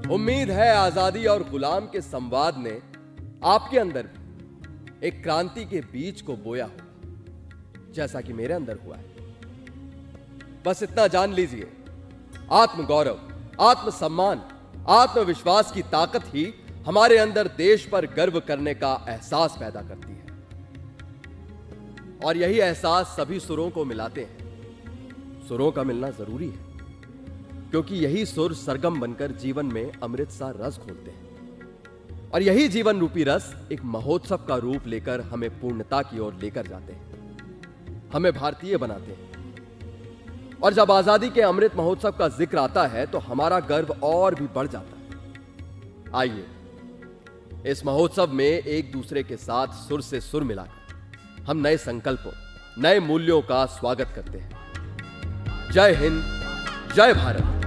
उम्मीद है आजादी और गुलाम के संवाद ने आपके अंदर भी एक क्रांति के बीज को बोया होगा, जैसा कि मेरे अंदर हुआ है। बस इतना जान लीजिए, आत्मगौरव, आत्मसम्मान, आत्मविश्वास की ताकत ही हमारे अंदर देश पर गर्व करने का एहसास पैदा करती है। और यही एहसास सभी सुरों को मिलाते हैं। सुरों का मिलना जरूरी है, क्योंकि यही सुर सरगम बनकर जीवन में अमृत सा रस खोलते हैं। और यही जीवन रूपी रस एक महोत्सव का रूप लेकर हमें पूर्णता की ओर लेकर जाते हैं, हमें भारतीय बनाते हैं। और जब आजादी के अमृत महोत्सव का जिक्र आता है तो हमारा गर्व और भी बढ़ जाता है। आइए इस महोत्सव में एक दूसरे के साथ सुर से सुर मिलाकर हम नए संकल्पों, नए मूल्यों का स्वागत करते हैं। जय हिंद, जय भारत।